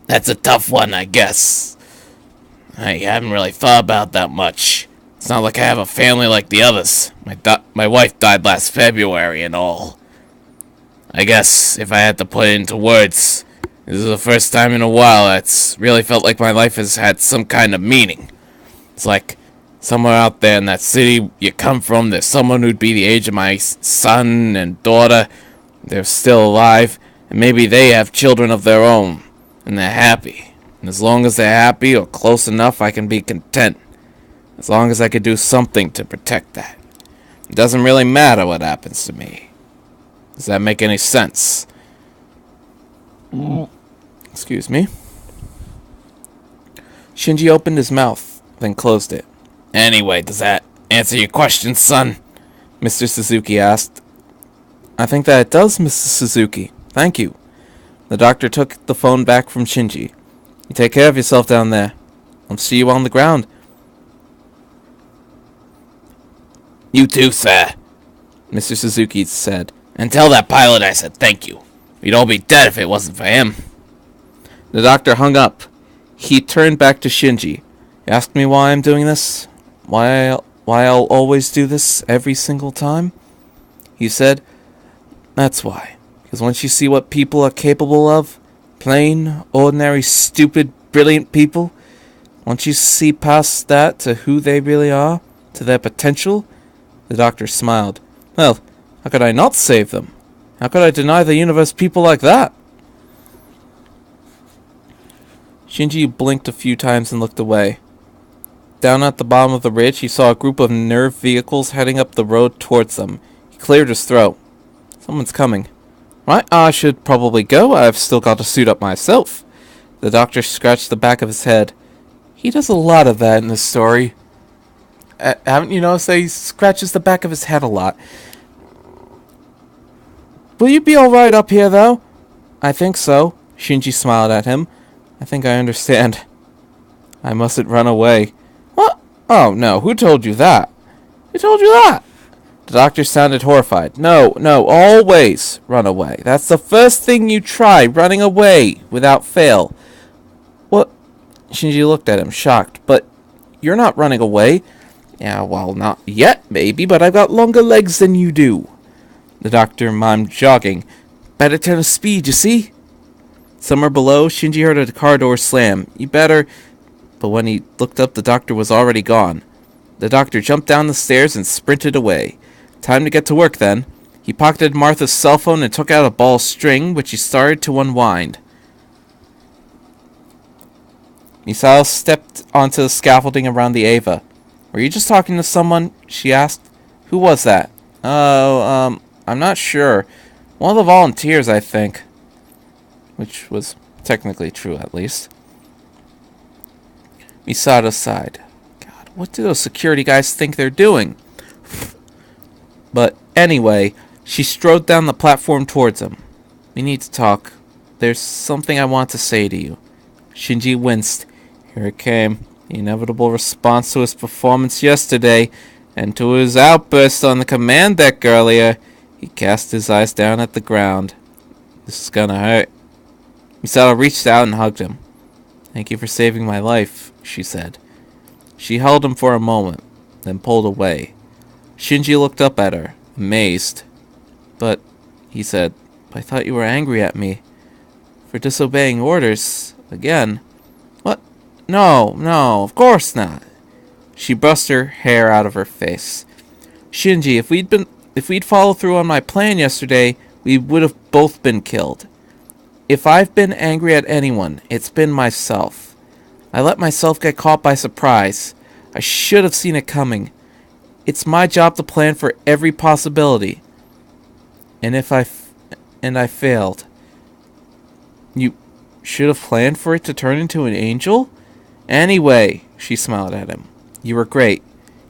That's a tough one, I guess. I haven't really thought about that much. It's not like I have a family like the others. My wife died last February and all. I guess if I had to put it into words, this is the first time in a while that's really felt like my life has had some kind of meaning. It's like somewhere out there in that city you come from, there's someone who'd be the age of my son and daughter. They're still alive, and maybe they have children of their own, and they're happy. And as long as they're happy or close enough, I can be content. As long as I could do something to protect that. It doesn't really matter what happens to me. Does that make any sense? Excuse me. Shinji opened his mouth, then closed it. Anyway, does that answer your question, son? Mr. Suzuki asked. I think that it does, Mr. Suzuki. Thank you. The doctor took the phone back from Shinji. You take care of yourself down there. I'll see you on the ground. You too, sir, Mr. Suzuki said. And tell that pilot I said thank you. We'd all be dead if it wasn't for him. The doctor hung up. He turned back to Shinji. You asked me why I'm doing this? Why I'll always do this every single time? He said, that's why. Because once you see what people are capable of, plain, ordinary, stupid, brilliant people, once you see past that to who they really are, to their potential, the doctor smiled. Well, how could I not save them? How could I deny the universe people like that? Shinji blinked a few times and looked away. Down at the bottom of the ridge, he saw a group of nerve vehicles heading up the road towards them. He cleared his throat. Someone's coming. Right, I should probably go. I've still got to suit up myself. The doctor scratched the back of his head. He does a lot of that in this story. Haven't you noticed that he scratches the back of his head a lot? Will you be alright up here, though? I think so. Shinji smiled at him. I think I understand. I mustn't run away. What? Oh, no. Who told you that? Who told you that? The doctor sounded horrified. No, always run away. That's the first thing you try, running away without fail. What? Shinji looked at him, shocked. But you're not running away. Yeah, well, not yet, maybe, but I've got longer legs than you do. The doctor mimed jogging. Better turn a speed, you see? Somewhere below, Shinji heard a car door slam. You better... But when he looked up, the doctor was already gone. The doctor jumped down the stairs and sprinted away. Time to get to work, then. He pocketed Martha's cell phone and took out a ball of string, which he started to unwind. Misao stepped onto the scaffolding around the Ava. Were you just talking to someone? She asked. Who was that? Oh, I'm not sure. One of the volunteers, I think. Which was technically true, at least. Misato sighed. God, what do those security guys think they're doing? But anyway, she strode down the platform towards him. We need to talk. There's something I want to say to you. Shinji winced. Here it came. The inevitable response to his performance yesterday, and to his outburst on the command deck earlier. He cast his eyes down at the ground. This is gonna hurt. Misato reached out and hugged him. Thank you for saving my life, she said. She held him for a moment, then pulled away. Shinji looked up at her, amazed. But, he said, I thought you were angry at me. For disobeying orders, again. What? No, of course not. She brushed her hair out of her face. Shinji, if we'd followed through on my plan yesterday, we would have both been killed. If I've been angry at anyone, it's been myself. I let myself get caught by surprise. I should have seen it coming. It's my job to plan for every possibility. And I failed. You should have planned for it to turn into an angel? Anyway, she smiled at him. You were great.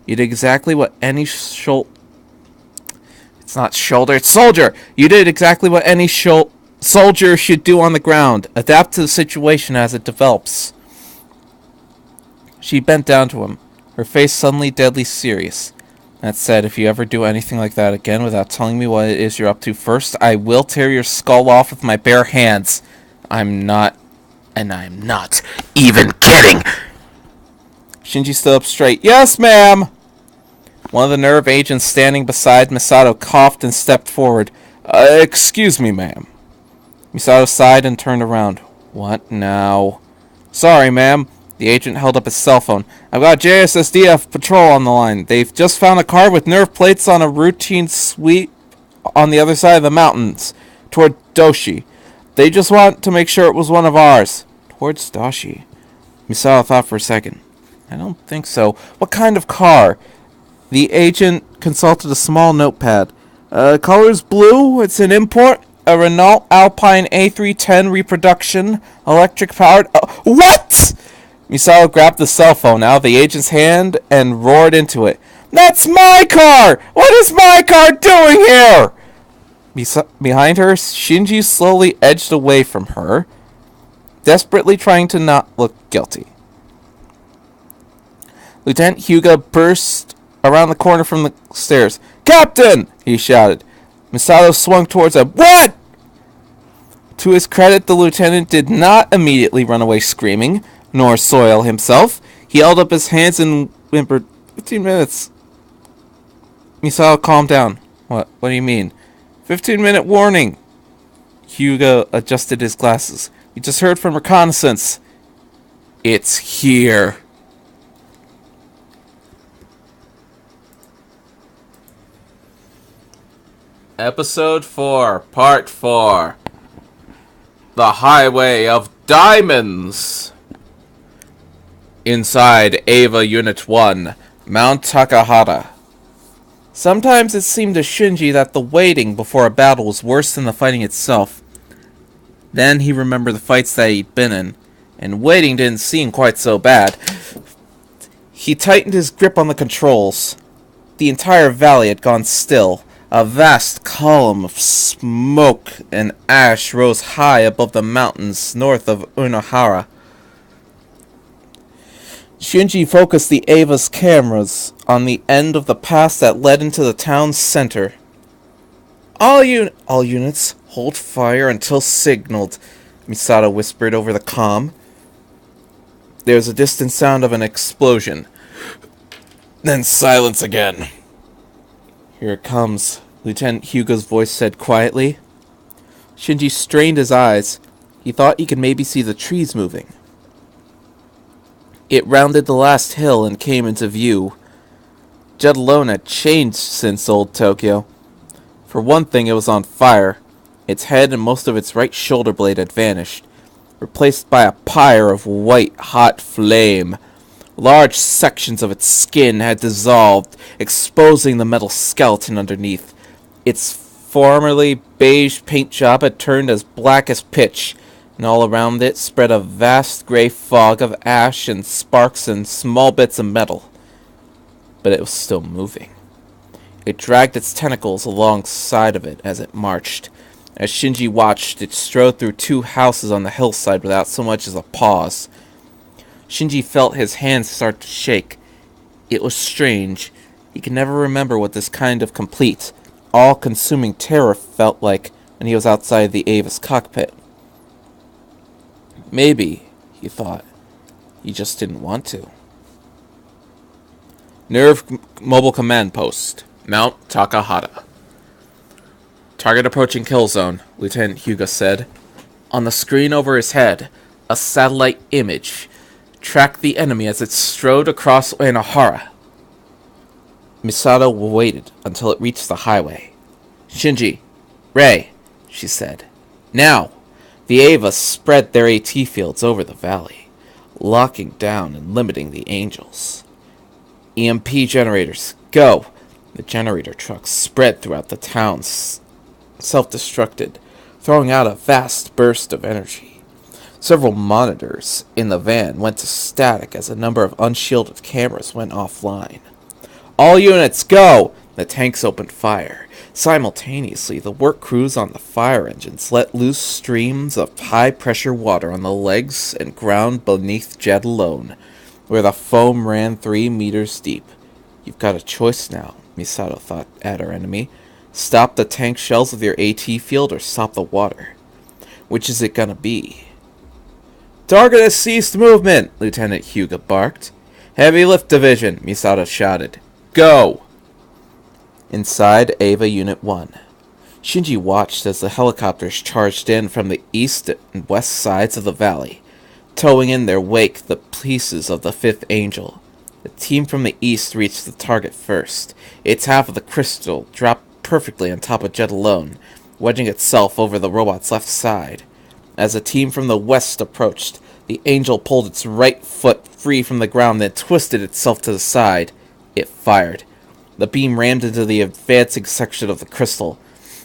You did exactly what any soldier. You did exactly what any soldier should do on the ground. Adapt to the situation as it develops. She bent down to him, her face suddenly deadly serious. That said, if you ever do anything like that again without telling me what it is you're up to first, I will tear your skull off with my bare hands. I'm not even kidding. Shinji stood up straight. Yes, ma'am! One of the nerve agents standing beside Misato coughed and stepped forward. Excuse me, ma'am. Misato sighed and turned around. What now? Sorry, ma'am. The agent held up his cell phone. I've got JSSDF patrol on the line. They've just found a car with nerve plates on a routine sweep on the other side of the mountains, toward Doshi. They just want to make sure it was one of ours. Towards Doshi? Misato thought for a second. I don't think so. What kind of car? The agent consulted a small notepad. Color's blue. It's an import. A Renault Alpine A310 reproduction. Electric powered. What? Misato grabbed the cell phone out of the agent's hand and roared into it. That's my car! What is my car doing here? Behind her, Shinji slowly edged away from her, desperately trying to not look guilty. Lieutenant Hyuga burst around the corner from the stairs. Captain! He shouted. Misato swung towards him. What? To his credit, the lieutenant did not immediately run away screaming, nor soil himself. He held up his hands and whimpered, 15 minutes. Misato calmed down. What do you mean? 15-minute warning. Hyuga adjusted his glasses. We just heard from reconnaissance. It's here. Episode 4, Part 4. The Highway of Diamonds. Inside Ava Unit 1, Mount Takahata. Sometimes it seemed to Shinji that the waiting before a battle was worse than the fighting itself. Then he remembered the fights that he'd been in, and waiting didn't seem quite so bad. He tightened his grip on the controls. The entire valley had gone still. A vast column of smoke and ash rose high above the mountains north of Unohara. Shinji focused the Ava's cameras on the end of the pass that led into the town's center. All units, hold fire until signaled, Misato whispered over the comm. There was a distant sound of an explosion. Then silence again. Here it comes, Lieutenant Hyuga's voice said quietly. Shinji strained his eyes. He thought he could maybe see the trees moving. It rounded the last hill and came into view. Jet alone had changed since Old Tokyo. For one thing, it was on fire. Its head and most of its right shoulder blade had vanished, replaced by a pyre of white, hot flame. Large sections of its skin had dissolved, exposing the metal skeleton underneath. Its formerly beige paint job had turned as black as pitch, and all around it spread a vast gray fog of ash and sparks and small bits of metal. But it was still moving. It dragged its tentacles alongside of it as it marched. As Shinji watched, it strode through 2 houses on the hillside without so much as a pause. Shinji felt his hands start to shake. It was strange. He could never remember what this kind of complete, all-consuming terror felt like when he was outside the Ava's cockpit. Maybe, he thought, he just didn't want to. Nerve Mobile Command Post, Mount Takahata. Target approaching kill zone, Lieutenant Hyuga said. On the screen over his head, a satellite image tracked the enemy as it strode across Uenohara. Misato waited until it reached the highway. Shinji, Rei, she said. Now! The Ava spread their AT fields over the valley, locking down and limiting the Angels. EMP generators, go! The generator trucks spread throughout the town, self-destructed, throwing out a vast burst of energy. Several monitors in the van went to static as a number of unshielded cameras went offline. All units, go! The tanks opened fire. Simultaneously, the work crews on the fire engines let loose streams of high-pressure water on the legs and ground beneath Jet alone, where the foam ran 3 meters deep. You've got a choice now, Misato thought at her enemy. Stop the tank shells with your AT field or stop the water. Which is it gonna be? Target has ceased movement, Lieutenant Hyuga barked. Heavy lift division, Misato shouted. Go! Inside Ava Unit 1. Shinji watched as the helicopters charged in from the east and west sides of the valley, towing in their wake the pieces of the 5th Angel. The team from the east reached the target first. Its half of the crystal dropped perfectly on top of Jet alone, wedging itself over the robot's left side. As the team from the west approached, the Angel pulled its right foot free from the ground, then twisted itself to the side. It fired. The beam rammed into the advancing section of the crystal.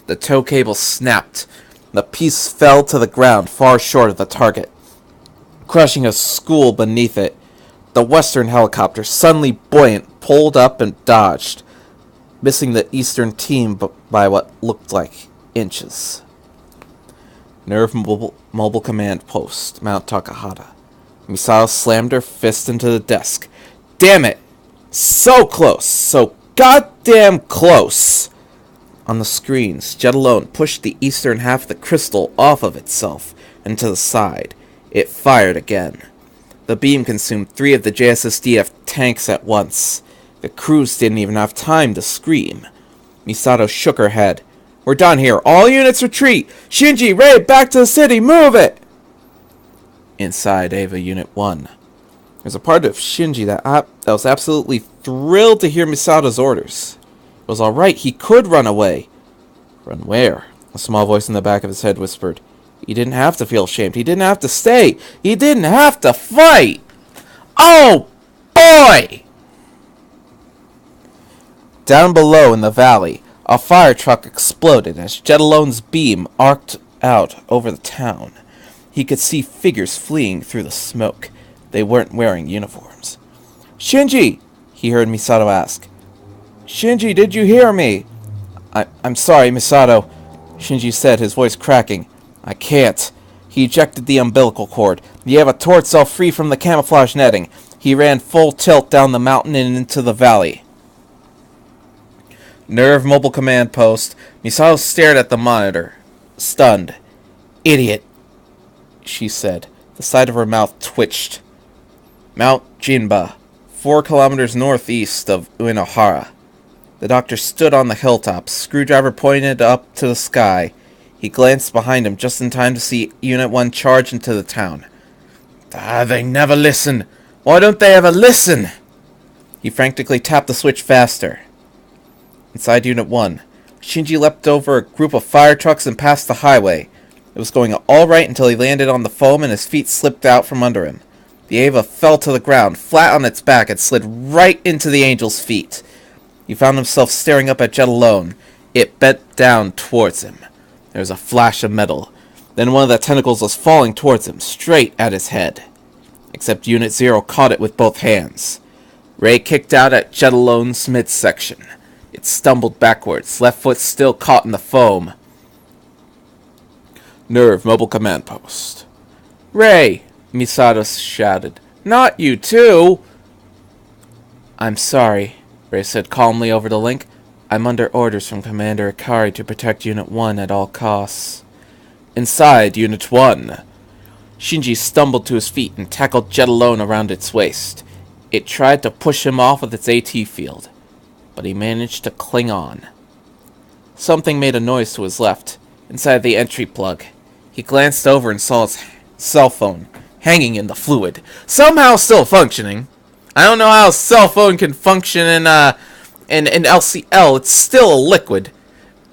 The tow cable snapped. The piece fell to the ground far short of the target, crushing a school beneath it. The western helicopter, suddenly buoyant, pulled up and dodged, missing the eastern team by what looked like inches. Nerve Mobile Command Post, Mount Takahata. Misato slammed her fist into the desk. Damn it! So close! So goddamn close! On the screens, Jet alone pushed the eastern half of the crystal off of itself and to the side. It fired again. The beam consumed 3 of the JSSDF tanks at once. The crews didn't even have time to scream. Misato shook her head. We're done here. All units retreat! Shinji, Rei, back to the city! Move it! Inside Ava Unit 1. There's a part of Shinji that was absolutely thrilled to hear Misato's orders. It was alright, he could run away. Run where? A small voice in the back of his head whispered. He didn't have to feel ashamed. He didn't have to stay. He didn't have to fight. Oh, boy! Down below in the valley, a fire truck exploded as Jet Alone's beam arced out over the town. He could see figures fleeing through the smoke. They weren't wearing uniforms. Shinji! He heard Misato ask. Shinji, did you hear me? I'm sorry, Misato, Shinji said, his voice cracking. I can't. He ejected the umbilical cord. The Ava tore itself free from the camouflage netting. He ran full tilt down the mountain and into the valley. Nerve Mobile Command Post. Misato stared at the monitor, stunned. Idiot, she said. The side of her mouth twitched. Mount Jinba, 4 kilometers northeast of Uenohara. The doctor stood on the hilltop, screwdriver pointed up to the sky. He glanced behind him just in time to see Unit 1 charge into the town. They never listen. Why don't they ever listen? He frantically tapped the switch faster. Inside Unit 1, Shinji leapt over a group of fire trucks and passed the highway. It was going all right until he landed on the foam and his feet slipped out from under him. The Ava fell to the ground, flat on its back, and slid right into the Angel's feet. He found himself staring up at Jet alone. It bent down towards him. There was a flash of metal. Then one of the tentacles was falling towards him, straight at his head. Except Unit Zero caught it with both hands. Ray kicked out at Jet Alone's midsection. It stumbled backwards, left foot still caught in the foam. Nerve, mobile command post. Ray, Misato shouted. Not you too! I'm sorry, Ray said calmly over the link. I'm under orders from Commander Ikari to protect Unit 1 at all costs. Inside Unit 1. Shinji stumbled to his feet and tackled Jet Alone around its waist. It tried to push him off with its AT field, but he managed to cling on. Something made a noise to his left, inside the entry plug. He glanced over and saw his cell phone hanging in the fluid, somehow still functioning. I don't know how a cell phone can function in LCL. It's still a liquid,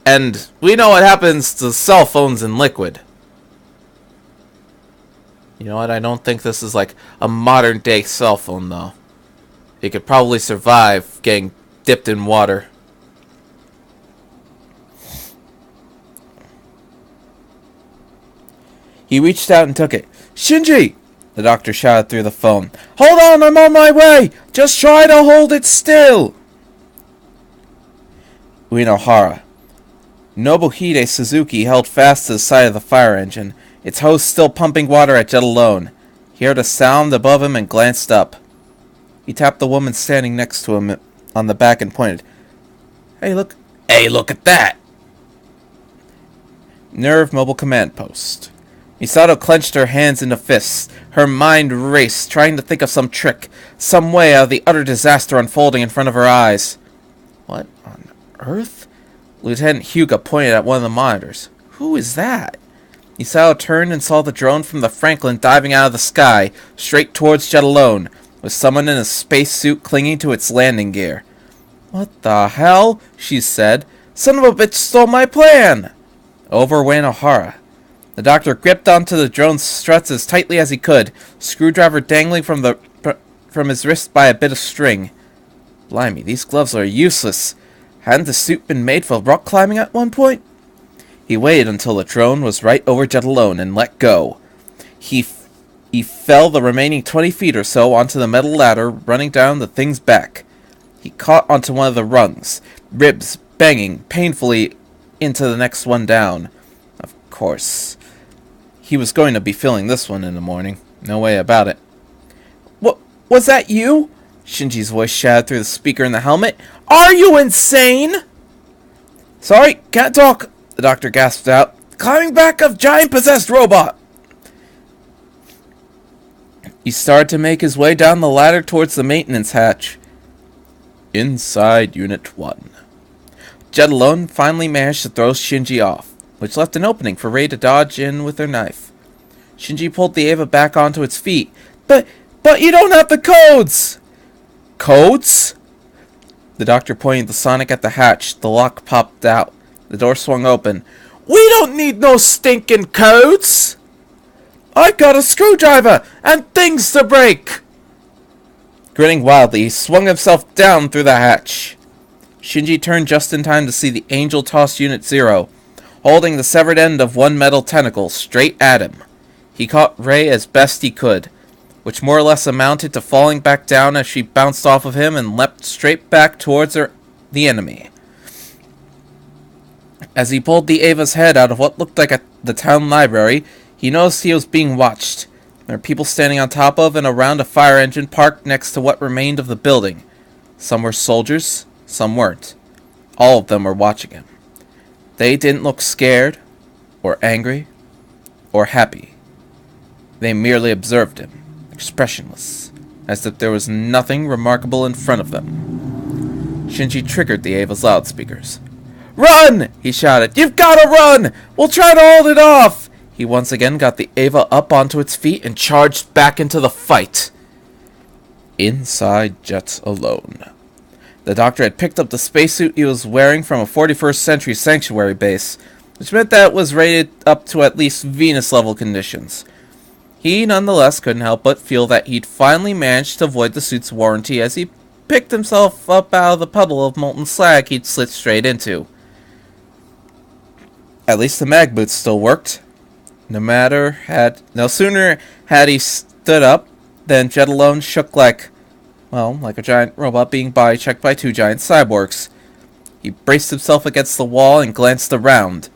and we know what happens to cell phones in liquid. You know what? I don't think this is like a modern day cell phone though. It could probably survive getting dipped in water. He reached out and took it. Shinji! The doctor shouted through the phone. Hold on, I'm on my way! Just try to hold it still! Uenohara. Nobuhide Suzuki held fast to the side of the fire engine, its hose still pumping water at Jet Alone. He heard a sound above him and glanced up. He tapped the woman standing next to him on the back and pointed. Hey, look at that! Nerve mobile command post. Misato clenched her hands into fists. Her mind raced, trying to think of some trick, some way out of the utter disaster unfolding in front of her eyes. What on earth? Lieutenant Hyuga pointed at one of the monitors. Who is that? Misato turned and saw the drone from the Franklin diving out of the sky, straight towards Jet Alone, with someone in a spacesuit clinging to its landing gear. What the hell? She said. Son of a bitch stole my plan! Over went O'Hara. The doctor gripped onto the drone's struts as tightly as he could, screwdriver dangling from his wrist by a bit of string. Blimey, these gloves are useless. Hadn't the suit been made for rock climbing at one point? He waited until the drone was right over Jet Alone and let go. He fell the remaining 20 feet or so onto the metal ladder running down the thing's back. He caught onto one of the rungs, ribs banging painfully into the next one down. Of course, he was going to be feeling this one in the morning. No way about it. What? Was that you? Shinji's voice shouted through the speaker in the helmet. Are you insane? Sorry, can't talk, the doctor gasped out. Climbing back of giant possessed robot. He started to make his way down the ladder towards the maintenance hatch. Inside Unit 1. Jet Alone finally managed to throw Shinji off, which left an opening for Rei to dodge in with her knife. Shinji pulled the Eva back onto its feet. But you don't have the codes! Codes? The doctor pointed the sonic at the hatch. The lock popped out. The door swung open. We don't need no stinking codes! I got a screwdriver and things to break! Grinning wildly, he swung himself down through the hatch. Shinji turned just in time to see the angel toss Unit 0, holding the severed end of one metal tentacle straight at him. He caught Rei as best he could, which more or less amounted to falling back down as she bounced off of him and leapt straight back towards the enemy. As he pulled the Ava's head out of what looked like the town library, he noticed he was being watched. There were people standing on top of and around a fire engine parked next to what remained of the building. Some were soldiers, some weren't. All of them were watching him. They didn't look scared, or angry, or happy. They merely observed him, expressionless, as if there was nothing remarkable in front of them. Shinji triggered the Ava's loudspeakers. Run! He shouted. You've gotta run! We'll try to hold it off! He once again got the Ava up onto its feet and charged back into the fight. Inside Jet Alone. The doctor had picked up the spacesuit he was wearing from a 41st century sanctuary base, which meant that it was rated up to at least Venus-level conditions. He nonetheless couldn't help but feel that he'd finally managed to avoid the suit's warranty as he picked himself up out of the puddle of molten slag he'd slid straight into. At least the mag boots still worked. No sooner had he stood up than Jet alone shook like a giant robot being body checked by two giant cyborgs. He braced himself against the wall and glanced around.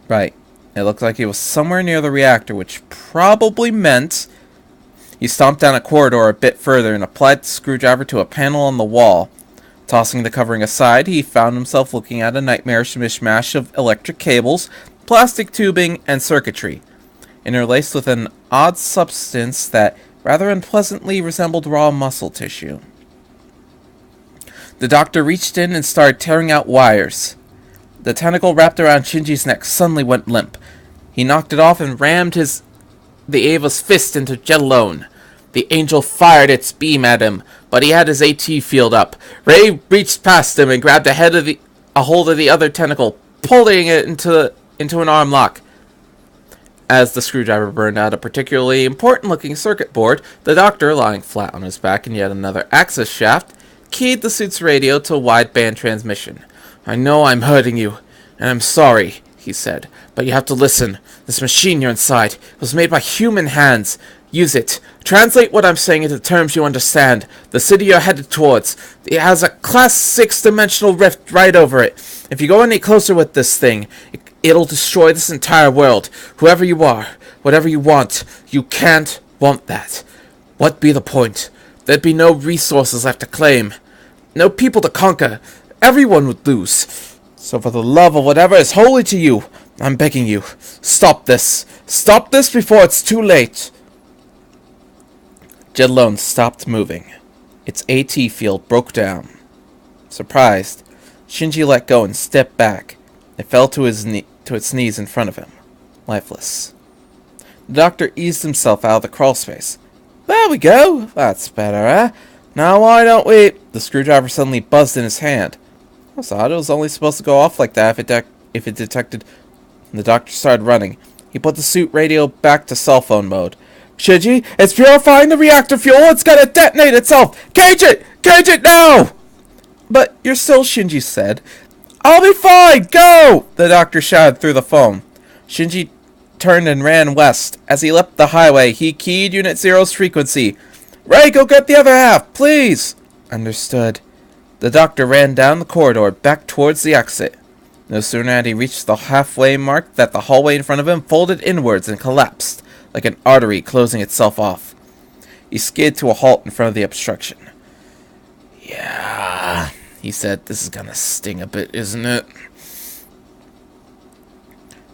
Right. It looked like he was somewhere near the reactor, which probably meant he stomped down a corridor a bit further and applied the screwdriver to a panel on the wall. Tossing the covering aside, he found himself looking at a nightmarish mishmash of electric cables, plastic tubing, and circuitry, interlaced with an odd substance that rather unpleasantly resembled raw muscle tissue. The doctor reached in and started tearing out wires. The tentacle wrapped around Shinji's neck suddenly went limp. He knocked it off and rammed the Ava's fist into Jet alone. The angel fired its beam at him, but he had his AT field up. Ray reached past him and grabbed a hold of the other tentacle, pulling it into an arm lock. As the screwdriver burned out a particularly important-looking circuit board, the doctor, lying flat on his back in yet another access shaft, keyed the suit's radio to wideband transmission. "I know I'm hurting you, and I'm sorry," he said, "but you have to listen. This machine you're inside was made by human hands. Use it. Translate what I'm saying into terms you understand. The city you're headed towards, it has a Class 6 dimensional rift right over it. If you go any closer with this thing, it'll destroy this entire world. Whoever you are, whatever you want, you can't want that. What'd be the point? There'd be no resources left to claim. No people to conquer. Everyone would lose. So for the love of whatever is holy to you, I'm begging you, stop this. Stop this before it's too late." Jet alone stopped moving. Its AT field broke down. Surprised, Shinji let go and stepped back. It fell to its knees in front of him, lifeless. The doctor eased himself out of the crawl space. "There we go. That's better, eh? Now why don't we—" The screwdriver suddenly buzzed in his hand. I thought it was only supposed to go off like that if it detected. The doctor started running. He put the suit radio back to cell phone mode. "Shinji, it's purifying the reactor fuel. It's gonna detonate itself. Cage it! Cage it now!" "But you're still," Shinji said. "I'll be fine. Go!" the doctor shouted through the phone. Shinji turned and ran west. As he leapt the highway, he keyed Unit Zero's frequency. "Ray, go get the other half, please." "Understood." The doctor ran down the corridor, back towards the exit. No sooner had he reached the halfway mark that the hallway in front of him folded inwards and collapsed, like an artery closing itself off. He skidded to a halt in front of the obstruction. "Yeah," he said, "this is gonna sting a bit, isn't it?"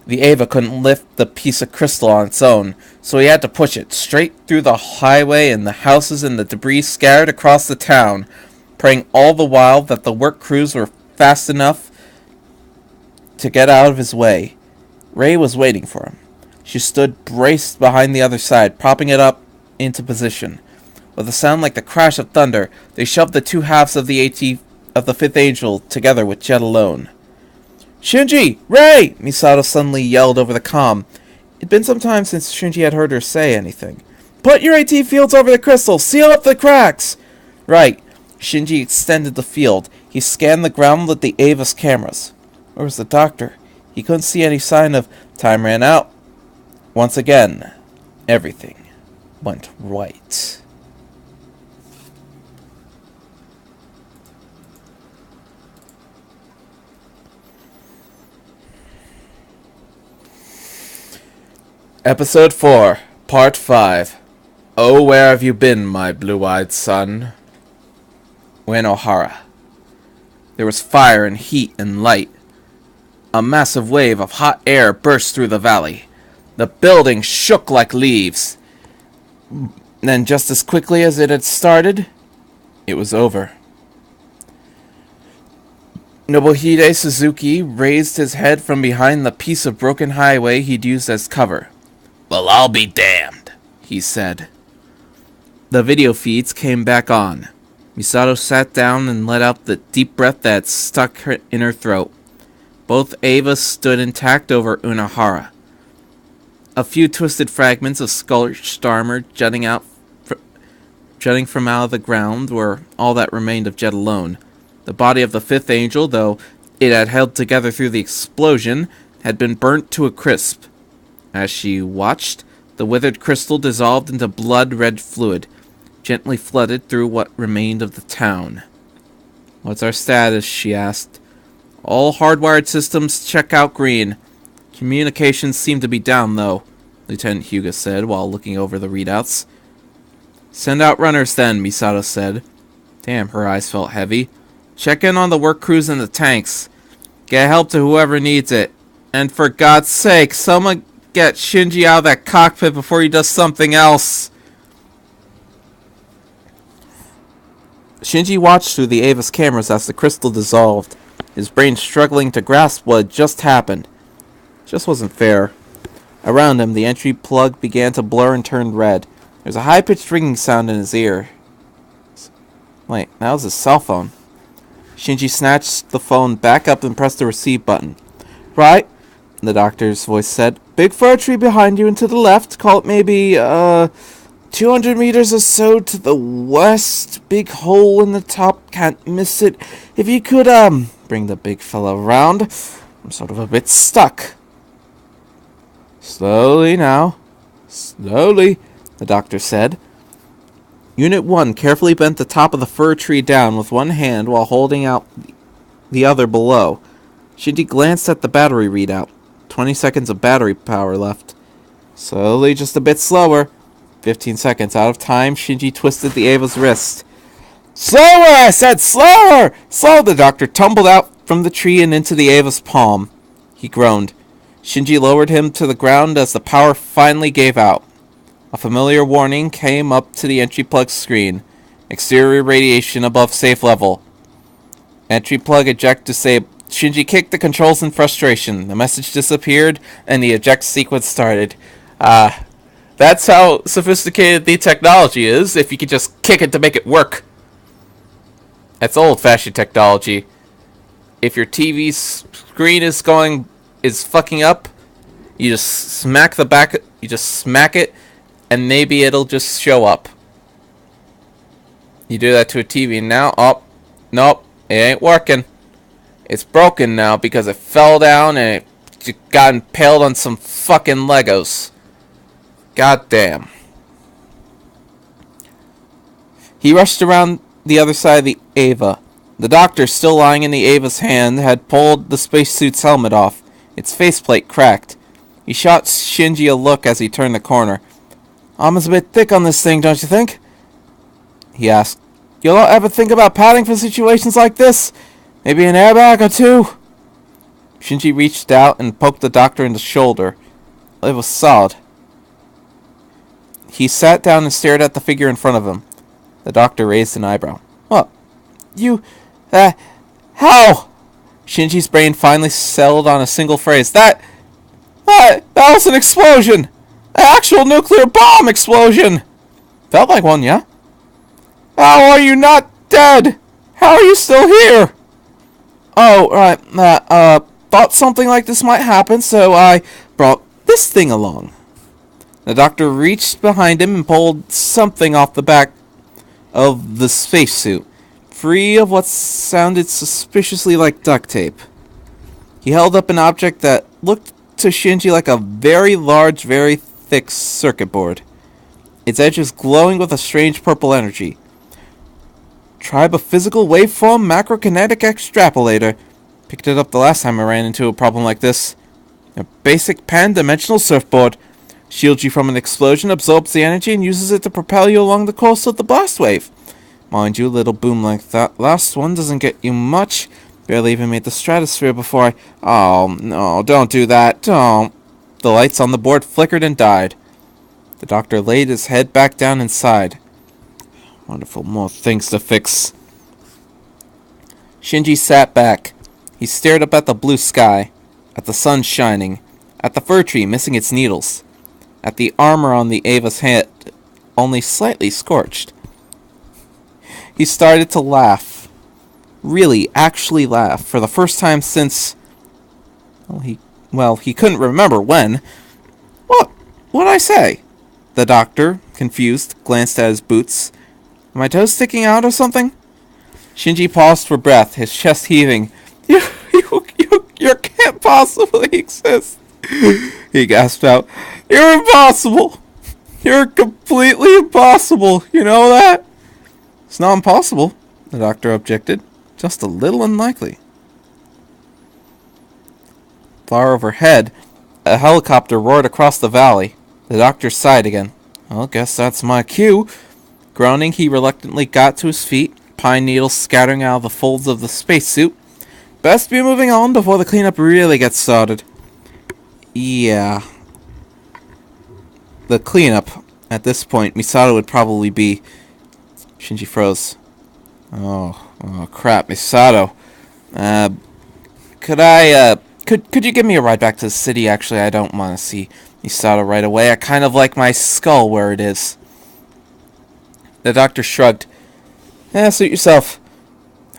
The Ava couldn't lift the piece of crystal on its own, so he had to push it straight through the highway and the houses and the debris scattered across the town, praying all the while that the work crews were fast enough to get out of his way. Ray was waiting for him. She stood braced behind the other side, propping it up into position. With a sound like the crash of thunder, they shoved the two halves of the fifth angel together with Jet alone. "Shinji! Ray!" Misato suddenly yelled over the comm. It'd been some time since Shinji had heard her say anything. "Put your AT fields over the crystal! Seal up the cracks!" "Right." Shinji extended the field. He scanned the ground with the Ava's cameras. Where was the doctor? He couldn't see any sign of time ran out. Once again, everything went right. Episode 4, Part 5. Oh, where have you been, my blue-eyed son? Uenohara. There was fire and heat and light. A massive wave of hot air burst through the valley. The building shook like leaves. Then, just as quickly as it had started, it was over. Nobuhide Suzuki raised his head from behind the piece of broken highway he'd used as cover. "Well, I'll be damned," he said. The video feeds came back on. Misato sat down and let out the deep breath that stuck in her throat. Both Avas stood intact over Uenohara. A few twisted fragments of scorched armor jutting from out of the ground were all that remained of Jet alone. The body of the fifth angel, though it had held together through the explosion, had been burnt to a crisp. As she watched, the withered crystal dissolved into blood-red fluid, gently flooded through what remained of the town. "What's our status?" she asked. "All hardwired systems check out green. Communications seem to be down, though," Lieutenant Hyuga said while looking over the readouts. "Send out runners, then," Misato said. Damn, her eyes felt heavy. "Check in on the work crews and the tanks. Get help to whoever needs it. And for God's sake, someone get Shinji out of that cockpit before he does something else." Shinji watched through the Ava's cameras as the crystal dissolved, his brain struggling to grasp what had just happened. It just wasn't fair. Around him, the entry plug began to blur and turn red. There was a high-pitched ringing sound in his ear. Wait, that was his cell phone. Shinji snatched the phone back up and pressed the receive button. "Right," the doctor's voice said. "Big fir tree behind you and to the left. Call it maybe, 200 meters or so to the west. Big hole in the top. Can't miss it. If you could, bring the big fella around. I'm sort of a bit stuck." "Slowly now. Slowly," the doctor said. Unit 1 carefully bent the top of the fir tree down with one hand while holding out the other below. Shinji glanced at the battery readout. 20 seconds of battery power left. Slowly, just a bit slower. 15 seconds. Out of time, Shinji twisted the Ava's wrist. "Slower, I said! Slower! Slow!" The doctor tumbled out from the tree and into the Ava's palm. He groaned. Shinji lowered him to the ground as the power finally gave out. A familiar warning came up to the entry plug screen. "Exterior radiation above safe level. Entry plug eject disabled." Shinji kicked the controls in frustration. The message disappeared, and the eject sequence started. That's how sophisticated the technology is, if you could just kick it to make it work. That's old-fashioned technology. If your TV screen is fucking up, you just smack it, and maybe it'll just show up. You do that to a TV now. Oh, nope, it ain't working. It's broken now because it fell down and it got impaled on some fucking Legos. God damn. He rushed around the other side of the Ava. The doctor, still lying in the Ava's hand, had pulled the spacesuit's helmet off. Its faceplate cracked. He shot Shinji a look as he turned the corner. "Armor's a bit thick on this thing, don't you think?" he asked. "You'll not ever think about padding for situations like this? Maybe an airbag or two?" Shinji reached out and poked the doctor in the shoulder. It was solid. He sat down and stared at the figure in front of him. The doctor raised an eyebrow. "What? How?" Shinji's brain finally settled on a single phrase. That was an explosion! An actual nuclear bomb explosion! Felt like one, yeah? How are you not dead? How are you still here? Oh, right, thought something like this might happen, so I brought this thing along. The doctor reached behind him and pulled something off the back of the spacesuit, free of what sounded suspiciously like duct tape. He held up an object that looked to Shinji like a very large, very thick circuit board. Its edges glowing with a strange purple energy. Tribe of physical waveform macrokinetic extrapolator. Picked it up the last time I ran into a problem like this. A basic pan-dimensional surfboard. Shields you from an explosion, absorbs the energy, and uses it to propel you along the course of the blast wave. Mind you, a little boom like that last one doesn't get you much. Barely even made the stratosphere before I... Oh, no, don't do that, don't. The lights on the board flickered and died. The doctor laid his head back down and sighed. Wonderful, more things to fix. Shinji sat back. He stared up at the blue sky, at the sun shining, at the fir tree missing its needles, at the armor on the Ava's head, only slightly scorched. He started to laugh. Really, actually laugh, for the first time since... he couldn't remember when. What'd I say? The doctor, confused, glanced at his boots. Are my toes sticking out or something? Shinji paused for breath, his chest heaving. You can't can't possibly exist. He gasped out. You're impossible. You're completely impossible. You know that? It's not impossible, the doctor objected. Just a little unlikely. Far overhead, a helicopter roared across the valley. The doctor sighed again. Well, guess that's my cue. Groaning, he reluctantly got to his feet, pine needles scattering out of the folds of the spacesuit. Best be moving on before the cleanup really gets started. Yeah. The cleanup. At this point, Misato would probably be... Shinji froze. Oh crap, Misato. Could you give me a ride back to the city? Actually, I don't want to see Misato right away. I kind of like my skull where it is. The doctor shrugged. Suit yourself.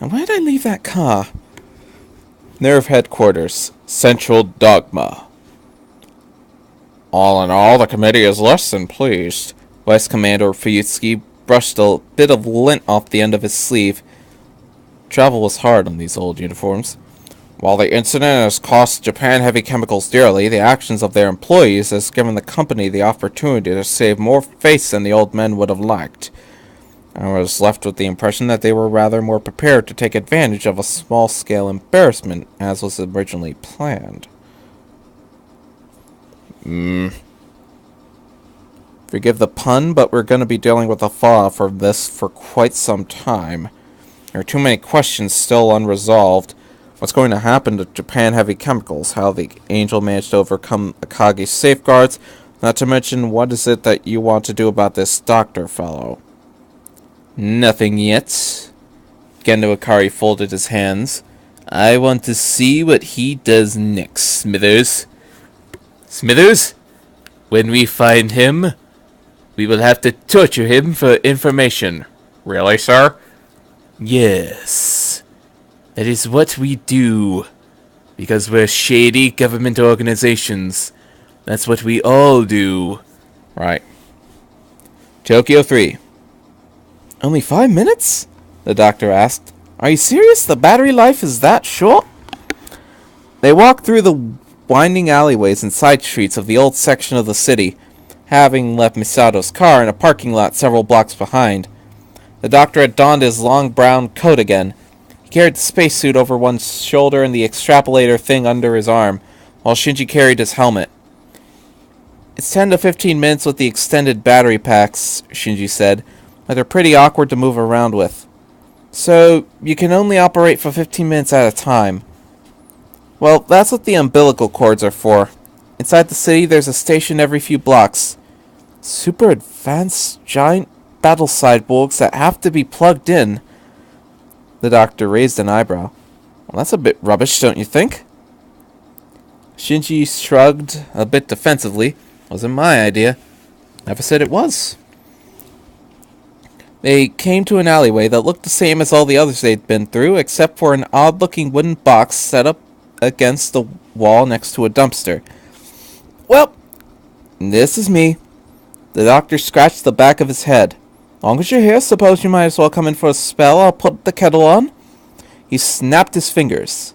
And where did I leave that car? Nerve headquarters. Central Dogma. All in all, the committee is less than pleased. Vice Commander Fuyutsuki brushed a bit of lint off the end of his sleeve. Travel was hard on these old uniforms. While the incident has cost Japan Heavy Chemicals dearly, the actions of their employees has given the company the opportunity to save more face than the old men would have liked. I was left with the impression that they were rather more prepared to take advantage of a small-scale embarrassment, as was originally planned. Forgive the pun, but we're going to be dealing with the fallout from this for quite some time. There are too many questions still unresolved. What's going to happen to Japan Heavy Chemicals? How the Angel managed to overcome Akagi's safeguards? Not to mention, what is it that you want to do about this doctor fellow? Nothing yet. Gendo Ikari folded his hands. I want to see what he does next, Smithers. Smithers? When we find him, we will have to torture him for information. Really, sir? Yes. That is what we do. Because we're shady government organizations. That's what we all do. Right. Tokyo 3. Only 5 minutes? The doctor asked. Are you serious? The battery life is that short? They walked through the winding alleyways and side streets of the old section of the city, having left Misato's car in a parking lot several blocks behind. The doctor had donned his long brown coat again. He carried the spacesuit over one shoulder and the extrapolator thing under his arm, while Shinji carried his helmet. It's 10 to 15 minutes with the extended battery packs, Shinji said, but they're pretty awkward to move around with. So, you can only operate for 15 minutes at a time. Well, that's what the umbilical cords are for. Inside the city, there's a station every few blocks. Super advanced, giant battle cyborgs that have to be plugged in. The doctor raised an eyebrow. Well, that's a bit rubbish, don't you think? Shinji shrugged a bit defensively. Wasn't my idea. Never said it was. They came to an alleyway that looked the same as all the others they'd been through, except for an odd-looking wooden box set up against the wall next to a dumpster. Well, this is me. The doctor scratched the back of his head. Long as you're here, suppose you might as well come in for a spell. I'll put the kettle on. He snapped his fingers.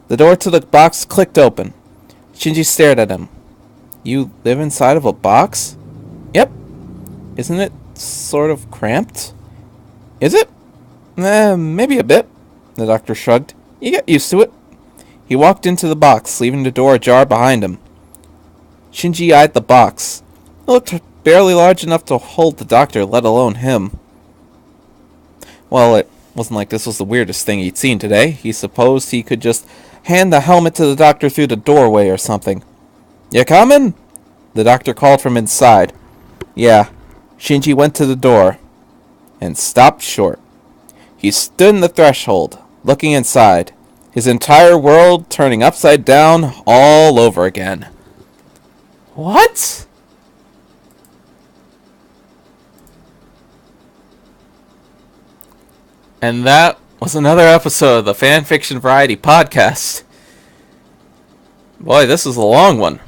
The door to the box clicked open. Shinji stared at him. You live inside of a box? Yep. Isn't it sort of cramped? Is it? Maybe a bit. The doctor shrugged. You get used to it. He walked into the box, leaving the door ajar behind him. Shinji eyed the box. It looked barely large enough to hold the doctor, let alone him. Well, it wasn't like this was the weirdest thing he'd seen today. He supposed he could just hand the helmet to the doctor through the doorway or something. You coming? The doctor called from inside. Yeah. Shinji went to the door and stopped short. He stood in the threshold, looking inside, his entire world turning upside down all over again. What? And that was another episode of the Fanfiction Variety Podcast. Boy, this is a long one.